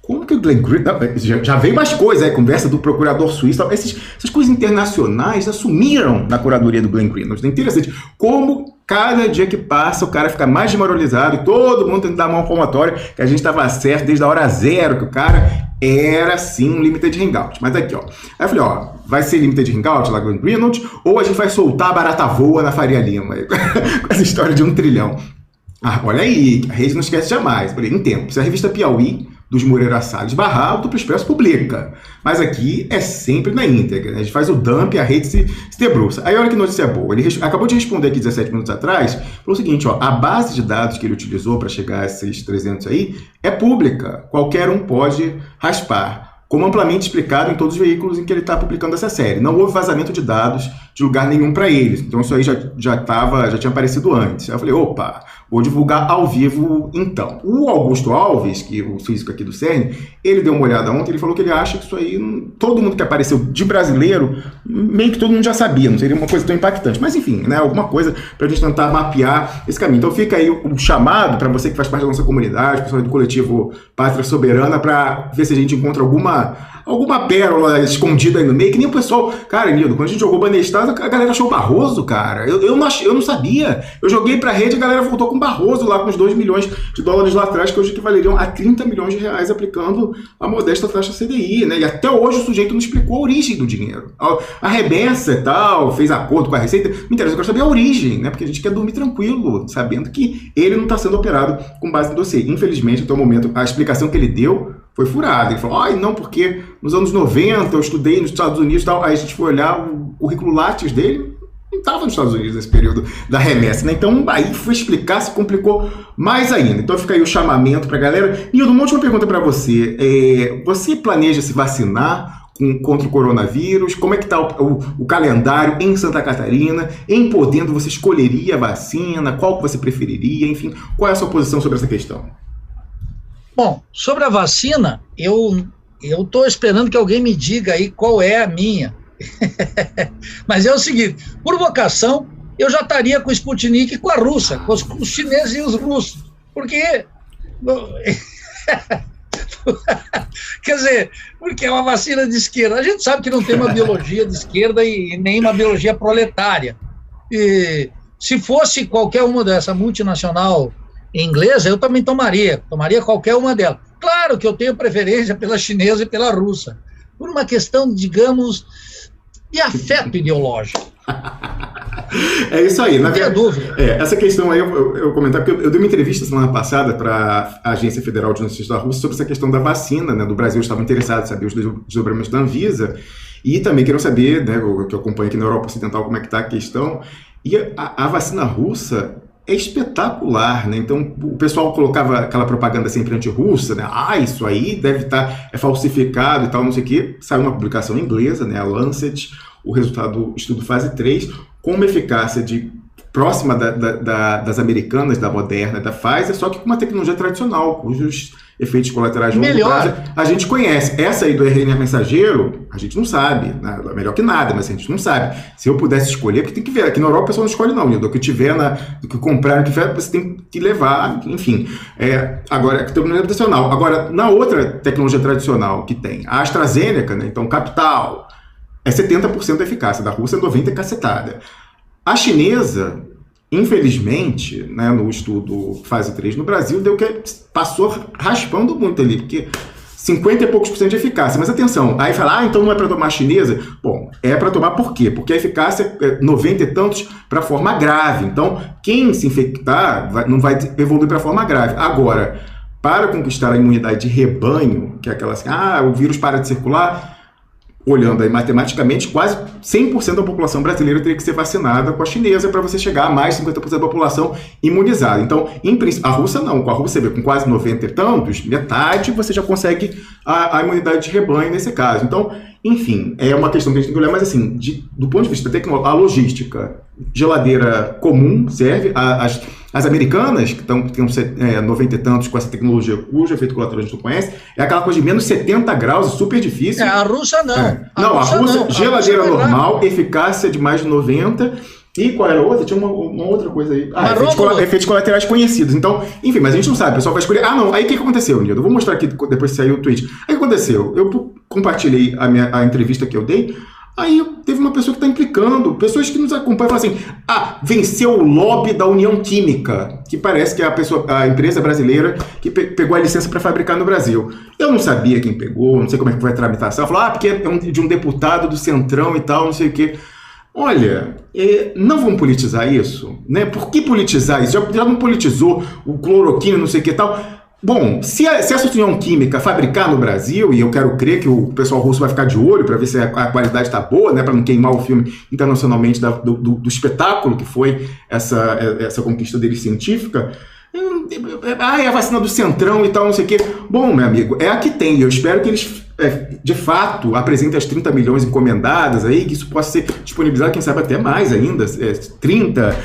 Como que o Glenn Greenwald... Já veio mais coisas, conversa do procurador suíço, essas coisas internacionais assumiram na curadoria do Glenn Greenwald. É interessante como cada dia que passa o cara fica mais desmoralizado e todo mundo tem que dar mão palmatória que a gente estava certo desde a hora zero, que o cara era sim um limited hangout. Mas aqui, ó. Aí eu falei, ó, vai ser limited hangout lá Glenn Greenwald ou a gente vai soltar a barata voa na Faria Lima? Com essa história de 1 trilhão. Ah, olha aí, a rede não esquece jamais. Por exemplo, em tempo, se a revista Piauí dos Moreira Salles barrar, o Duplo Expresso publica. Mas aqui é sempre na íntegra, né? A gente faz o dump e a rede se debruça. Aí olha que notícia boa. Ele acabou de responder aqui 17 minutos atrás, falou o seguinte, ó, a base de dados que ele utilizou para chegar a esses 300 aí é pública. Qualquer um pode raspar. Como amplamente explicado em todos os veículos em que ele está publicando essa série. Não houve vazamento de dados de lugar nenhum para eles. Então isso aí já tinha aparecido antes. Aí eu falei, opa, vou divulgar ao vivo então. O Augusto Alves, que é o físico aqui do CERN, ele deu uma olhada ontem, ele falou que ele acha que isso aí, todo mundo que apareceu de brasileiro, meio que todo mundo já sabia, não seria uma coisa tão impactante. Mas enfim, né, alguma coisa para a gente tentar mapear esse caminho. Então fica aí o chamado para você que faz parte da nossa comunidade, pessoal do coletivo Pátria Soberana, para ver se a gente encontra alguma pérola escondida aí no meio, que nem o pessoal... Cara, Nildo, quando a gente jogou Banestado, a galera achou o Barroso, cara. Eu não sabia. Eu joguei pra rede e a galera voltou com o Barroso lá, com os 2 milhões de dólares lá atrás, que hoje equivaleriam a 30 milhões de reais aplicando a modesta taxa CDI, né? E até hoje o sujeito não explicou a origem do dinheiro. A remessa e tal, fez acordo com a Receita. Me interessa, eu quero saber a origem, né? Porque a gente quer dormir tranquilo, sabendo que ele não está sendo operado com base no dossiê. Infelizmente, até o momento, a explicação que ele deu foi furada. Ele falou, não, porque nos anos 90 eu estudei nos Estados Unidos e tal. Aí a gente foi olhar o currículo Lattes dele, não estava nos Estados Unidos nesse período da remessa, né? Então aí foi explicar, se complicou mais ainda. Então fica aí o chamamento para a galera. Nildo, uma última pergunta para você. Você planeja se vacinar contra o coronavírus? Como é que está o calendário em Santa Catarina? Em podendo, você escolheria a vacina? Qual que você preferiria? Enfim, qual é a sua posição sobre essa questão? Bom, sobre a vacina, eu estou esperando que alguém me diga aí qual é a minha. Mas é o seguinte, por vocação, eu já estaria com o Sputnik e com a russa, com os chineses e os russos. Porque... Quer dizer, porque é uma vacina de esquerda. A gente sabe que não tem uma biologia de esquerda e nem uma biologia proletária. E se fosse qualquer uma dessa multinacional inglesa, eu também tomaria qualquer uma delas. Claro que eu tenho preferência pela chinesa e pela russa, por uma questão, digamos, de afeto ideológico. É isso aí. Não tenha dúvida. Essa questão aí eu comentar, porque eu dei uma entrevista semana passada para a Agência Federal de Notícias da Rússia sobre essa questão da vacina, né, do Brasil. Eu estava interessado em saber os desdobramentos da Anvisa e também quero saber, né, o que eu acompanho aqui na Europa Ocidental, como é que está a questão. E a vacina russa é espetacular, né? Então o pessoal colocava aquela propaganda sempre anti-russa, né? Isso aí deve estar falsificado e tal, não sei o quê. Saiu uma publicação inglesa, né? A Lancet, o resultado do estudo fase 3, com uma eficácia próxima das americanas, da Moderna, da Pfizer, só que com uma tecnologia tradicional, cujos efeitos colaterais a gente conhece. Essa aí do RNA mensageiro, a gente não sabe, né? Melhor que nada, mas a gente não sabe. Se eu pudesse escolher, porque tem que ver, aqui na Europa o pessoal não escolhe não, do que tiver, do que comprar, do que tiver, você tem que levar, enfim. Agora, a tecnologia tradicional. Agora, na outra tecnologia tradicional que tem, a AstraZeneca, né? Então capital, é 70% da eficácia, da Rússia é 90% e cacetada. A chinesa, infelizmente, né, no estudo fase 3 no Brasil, passou raspando muito ali, porque 50 e poucos % de eficácia. Mas atenção, aí fala, então não é para tomar a chinesa? Bom, é para tomar por quê? Porque a eficácia é 90 e tantos para forma grave. Então, quem se infectar não vai evoluir para forma grave. Agora, para conquistar a imunidade de rebanho, que é aquela assim, o vírus para de circular, olhando aí matematicamente, quase 100% da população brasileira teria que ser vacinada com a chinesa para você chegar a mais de 50% da população imunizada. Então, a russa não. Com a Rússia, com quase 90 e tantos, metade, você já consegue a imunidade de rebanho nesse caso. Então, enfim, é uma questão que a gente tem que olhar, mas assim, do ponto de vista tecnológico, a logística, geladeira comum serve, as americanas, que tem 90 e tantos com essa tecnologia cujo efeito colateral a gente não conhece, é aquela coisa de menos 70 graus, super difícil. A russa não. A russa, geladeira normal, eficácia de mais de 90. E qual era a outra? Tinha uma outra coisa aí. Efeitos colaterais conhecidos. Então, enfim, mas a gente não sabe. O pessoal vai escolher. Não. Aí o que aconteceu, Nildo? Eu vou mostrar aqui depois que saiu o tweet. Aí o que aconteceu? Eu compartilhei a entrevista que eu dei. Aí teve uma pessoa que está implicando, pessoas que nos acompanham, falam assim, venceu o lobby da União Química, que parece que é a empresa brasileira que pegou a licença para fabricar no Brasil. Eu não sabia quem pegou, não sei como é que foi a tramitação. Falou, porque é de um deputado do Centrão e tal, não sei o quê. Olha, não vamos politizar isso, né? Por que politizar isso? Já não politizou o cloroquina, não sei o que e tal. Bom, se essa União Química fabricar no Brasil, e eu quero crer que o pessoal russo vai ficar de olho para ver se a qualidade está boa, né, para não queimar o filme internacionalmente do espetáculo que foi essa conquista deles científica, é a vacina do Centrão e tal, não sei o quê. Bom, meu amigo, é a que tem. Eu espero que eles, de fato, apresentem as 30 milhões encomendadas aí, que isso possa ser disponibilizado, quem sabe até mais ainda, 30,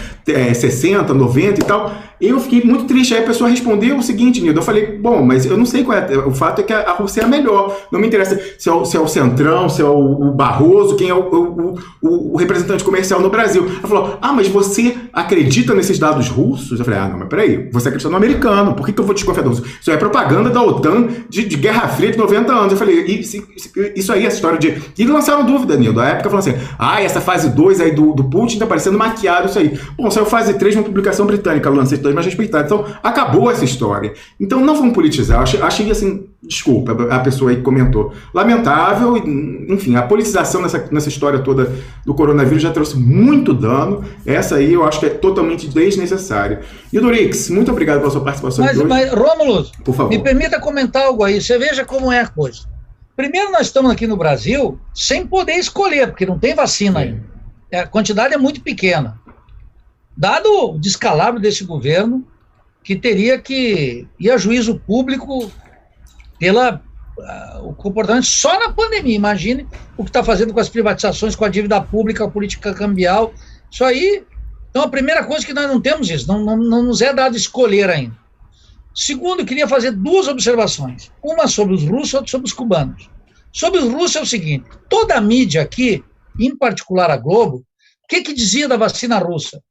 60, 90 e tal. Eu fiquei muito triste. Aí a pessoa respondeu o seguinte, Nildo, eu falei, bom, mas eu não sei qual é, o fato é que a Rússia é a melhor, não me interessa se é o Centrão, se é o Barroso, quem é o representante comercial no Brasil. Ela falou, mas você acredita nesses dados russos? Eu falei, não, mas peraí, você acredita no americano, por que eu vou desconfiar do russo? Isso é propaganda da OTAN de Guerra Fria de 90 anos. Eu falei, isso aí, essa história de... E lançaram dúvida, Nildo, a época falando assim, essa fase 2 aí do Putin tá parecendo maquiado isso aí. Bom, saiu fase 3 de uma publicação britânica, lancei mais respeitado. Então, acabou essa história. Então, não vamos politizar. Achei assim, desculpa, a pessoa aí comentou. Lamentável, enfim, a politização nessa história toda do coronavírus já trouxe muito dano. Essa aí eu acho que é totalmente desnecessária. E Dorix, muito obrigado pela sua participação de hoje. Mas, Rômulo, por favor, me permita comentar algo aí. Você veja como é a coisa. Primeiro, nós estamos aqui no Brasil sem poder escolher, porque não tem vacina ainda. A quantidade é muito pequena. Dado o descalabro desse governo, que teria que ir a juízo público o comportamento só na pandemia. Imagine o que está fazendo com as privatizações, com a dívida pública, a política cambial. Isso aí, então a primeira coisa que nós não temos isso, não nos é dado escolher ainda. Segundo, eu queria fazer duas observações. Uma sobre os russos, outra sobre os cubanos. Sobre os russos é o seguinte, toda a mídia aqui, em particular a Globo, o que dizia da vacina russa?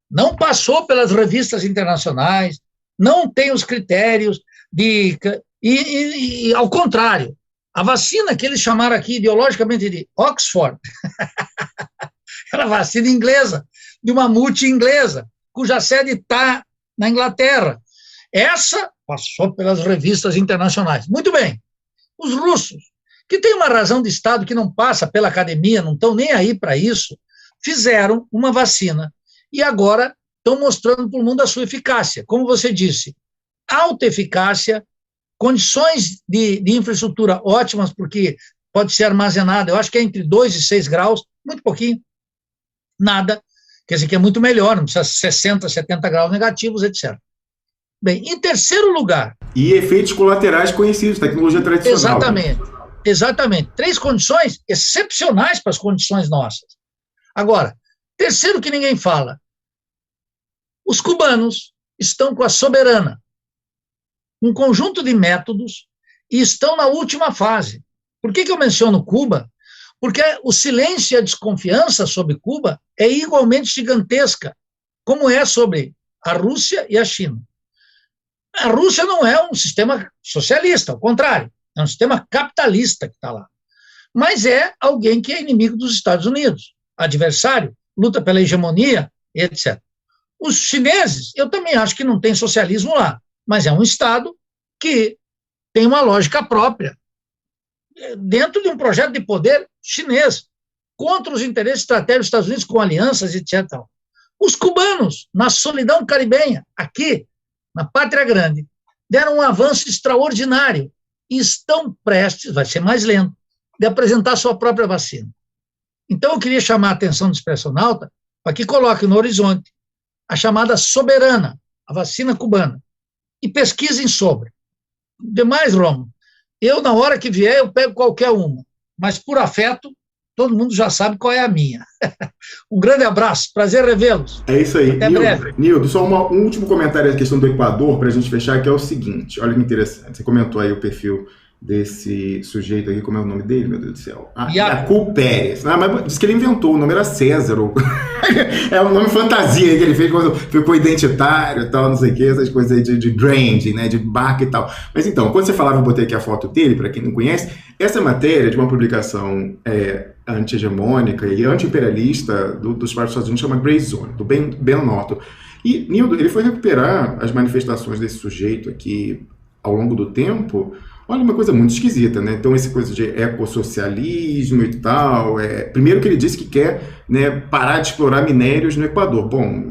Não passou pelas revistas internacionais, não tem os critérios e ao contrário, a vacina que eles chamaram aqui ideologicamente de Oxford, era vacina inglesa, de uma multi inglesa, cuja sede está na Inglaterra. Essa passou pelas revistas internacionais. Muito bem. Os russos, que têm uma razão de Estado que não passa pela academia, não estão nem aí para isso, fizeram uma vacina e agora estão mostrando para o mundo a sua eficácia. Como você disse, alta eficácia, condições de infraestrutura ótimas, porque pode ser armazenada, eu acho que é entre 2 e 6 graus, muito pouquinho, nada, quer dizer que é muito melhor, não precisa 60, 70 graus negativos, etc. Bem, em terceiro lugar... E efeitos colaterais conhecidos, tecnologia tradicional. Exatamente. 3 condições excepcionais para as condições nossas. Agora, terceiro que ninguém fala, os cubanos estão com a Soberana, um conjunto de métodos, e estão na última fase. Por que eu menciono Cuba? Porque o silêncio e a desconfiança sobre Cuba é igualmente gigantesca, como é sobre a Rússia e a China. A Rússia não é um sistema socialista, ao contrário, é um sistema capitalista que está lá. Mas é alguém que é inimigo dos Estados Unidos, adversário, luta pela hegemonia, etc. Os chineses, eu também acho que não tem socialismo lá, mas é um Estado que tem uma lógica própria, dentro de um projeto de poder chinês, contra os interesses estratégicos dos Estados Unidos, com alianças, etc. Os cubanos, na solidão caribenha, aqui, na Pátria Grande, deram um avanço extraordinário e estão prestes, vai ser mais lento, de apresentar sua própria vacina. Então, eu queria chamar a atenção do expressionauta para que coloque no horizonte a chamada Soberana, a vacina cubana, e pesquisem sobre. Demais, Romulo, eu, na hora que vier, eu pego qualquer uma, mas por afeto, todo mundo já sabe qual é a minha. Um grande abraço, prazer revê-los. É isso aí. Até breve. Nildo, só um último comentário da questão do Equador, para a gente fechar, que é o seguinte, olha que interessante, você comentou aí o perfil desse sujeito aqui, como é o nome dele, meu Deus do céu? Jacob Pérez. Mas diz que ele inventou, o nome era César. É um nome fantasia que ele fez quando ficou identitário e tal, não sei o que, essas coisas aí de branding, né, de marca e tal. Mas então, quando você falava, eu botei aqui a foto dele, para quem não conhece, essa matéria de uma publicação anti-hegemônica e anti-imperialista dos Estados Unidos, chama Gray Zone, do Ben Norton. E, Nildo, ele foi recuperar as manifestações desse sujeito aqui ao longo do tempo. Olha, uma coisa muito esquisita, né? Então, essa coisa de ecossocialismo e tal. Primeiro que ele disse que quer, né, parar de explorar minérios no Equador. Bom,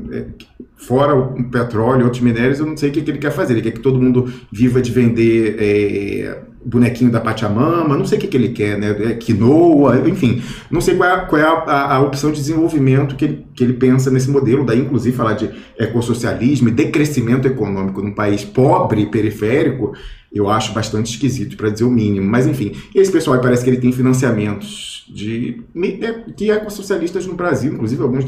fora o petróleo e outros minérios, eu não sei o que ele quer fazer. Ele quer que todo mundo viva de vender bonequinho da Pachamama, não sei o que ele quer, né? Quinoa, enfim. Não sei qual é a opção de desenvolvimento que ele pensa nesse modelo. Daí, inclusive, falar de ecossocialismo e decrescimento econômico num país pobre e periférico, eu acho bastante esquisito, para dizer o mínimo. Mas, enfim, esse pessoal parece que ele tem financiamentos de ecossocialistas no Brasil, inclusive alguns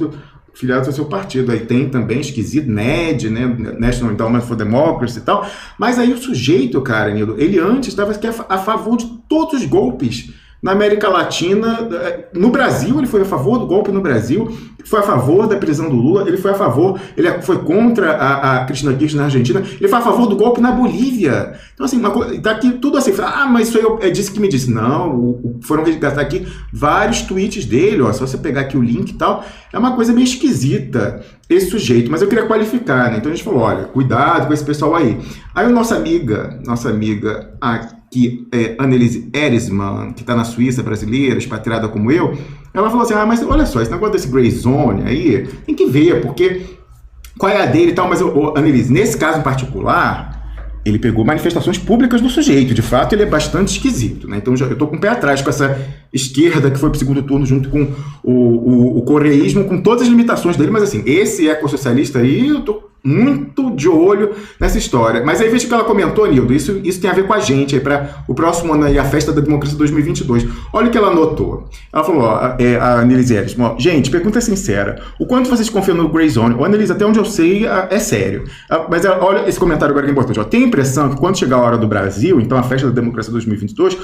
filiados ao seu partido. Aí tem também, esquisito, NED, né, National Endowment for Democracy e tal. Mas aí o sujeito, cara, Nildo, ele antes estava a favor de todos os golpes na América Latina. No Brasil, ele foi a favor do golpe no Brasil, foi a favor da prisão do Lula, ele foi contra a Cristina Kirchner na Argentina, ele foi a favor do golpe na Bolívia. Então, assim, tá aqui tudo assim, mas isso aí é disso que me disse. Não, foram resgatar aqui vários tweets dele, ó, só você pegar aqui o link e tal. É uma coisa meio esquisita esse sujeito, mas eu queria qualificar, né? Então a gente falou, olha, cuidado com esse pessoal aí. Aí a nossa amiga aqui, Annelise Erisman, que está na Suíça, brasileira, expatriada como eu, ela falou assim, mas olha só, esse negócio desse Gray Zone aí, tem que ver, porque qual é a dele e tal, mas, Annelise, nesse caso em particular, ele pegou manifestações públicas do sujeito, de fato ele é bastante esquisito, né? Então eu estou com o pé atrás com essa esquerda que foi para o segundo turno junto com o coreísmo, com todas as limitações dele, mas assim, esse ecossocialista aí, eu estou muito de olho nessa história. Mas aí veja o que ela comentou, Nildo, isso tem a ver com a gente, aí para o próximo ano aí, a Festa da Democracia 2022. Olha o que ela anotou. Ela falou, a Annelise Erisman, gente, pergunta sincera, o quanto vocês confiam no Gray Zone? Annelise, até onde eu sei, é sério. Mas olha esse comentário agora que é importante. Tem a impressão que quando chegar a hora do Brasil, então a Festa da Democracia 2022,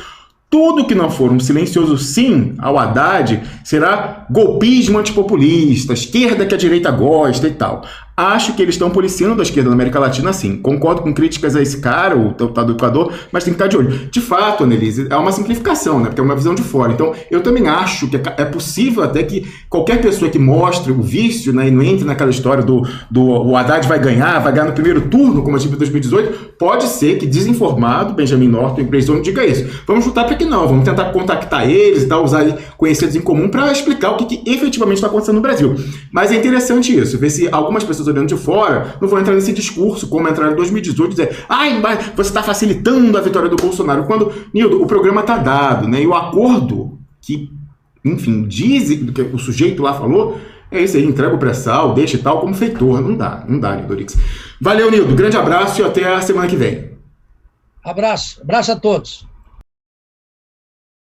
tudo que não for um silencioso sim ao Haddad será golpismo antipopulista, esquerda que a direita gosta e tal. Acho que eles estão policiando a esquerda na América Latina, sim. Concordo com críticas a esse cara, o deputado do Equador, mas tem que ficar de olho. De fato, Annelise, é uma simplificação, né? Porque é uma visão de fora. Então, eu também acho que é possível até que qualquer pessoa que mostre o vício, né, e não entre naquela história o Haddad vai ganhar no primeiro turno, como a gente viu em 2018, pode ser que, desinformado, Benjamin Norton e Gray Zone diga isso. Vamos chutar para que não, vamos tentar contactar eles e tal, usar conhecidos em comum para explicar o que efetivamente está acontecendo no Brasil. Mas é interessante isso, ver se algumas pessoas olhando de fora não vão entrar nesse discurso, como entraram em 2018, dizer, mas você está facilitando a vitória do Bolsonaro, quando, Nildo, o programa está dado, né, e o acordo que, enfim, diz que o sujeito lá falou, é isso aí, entrega o pré-sal, deixa e tal, como feitor, não dá, Nildo Orix. Valeu, Nildo, grande abraço e até a semana que vem. Abraço a todos.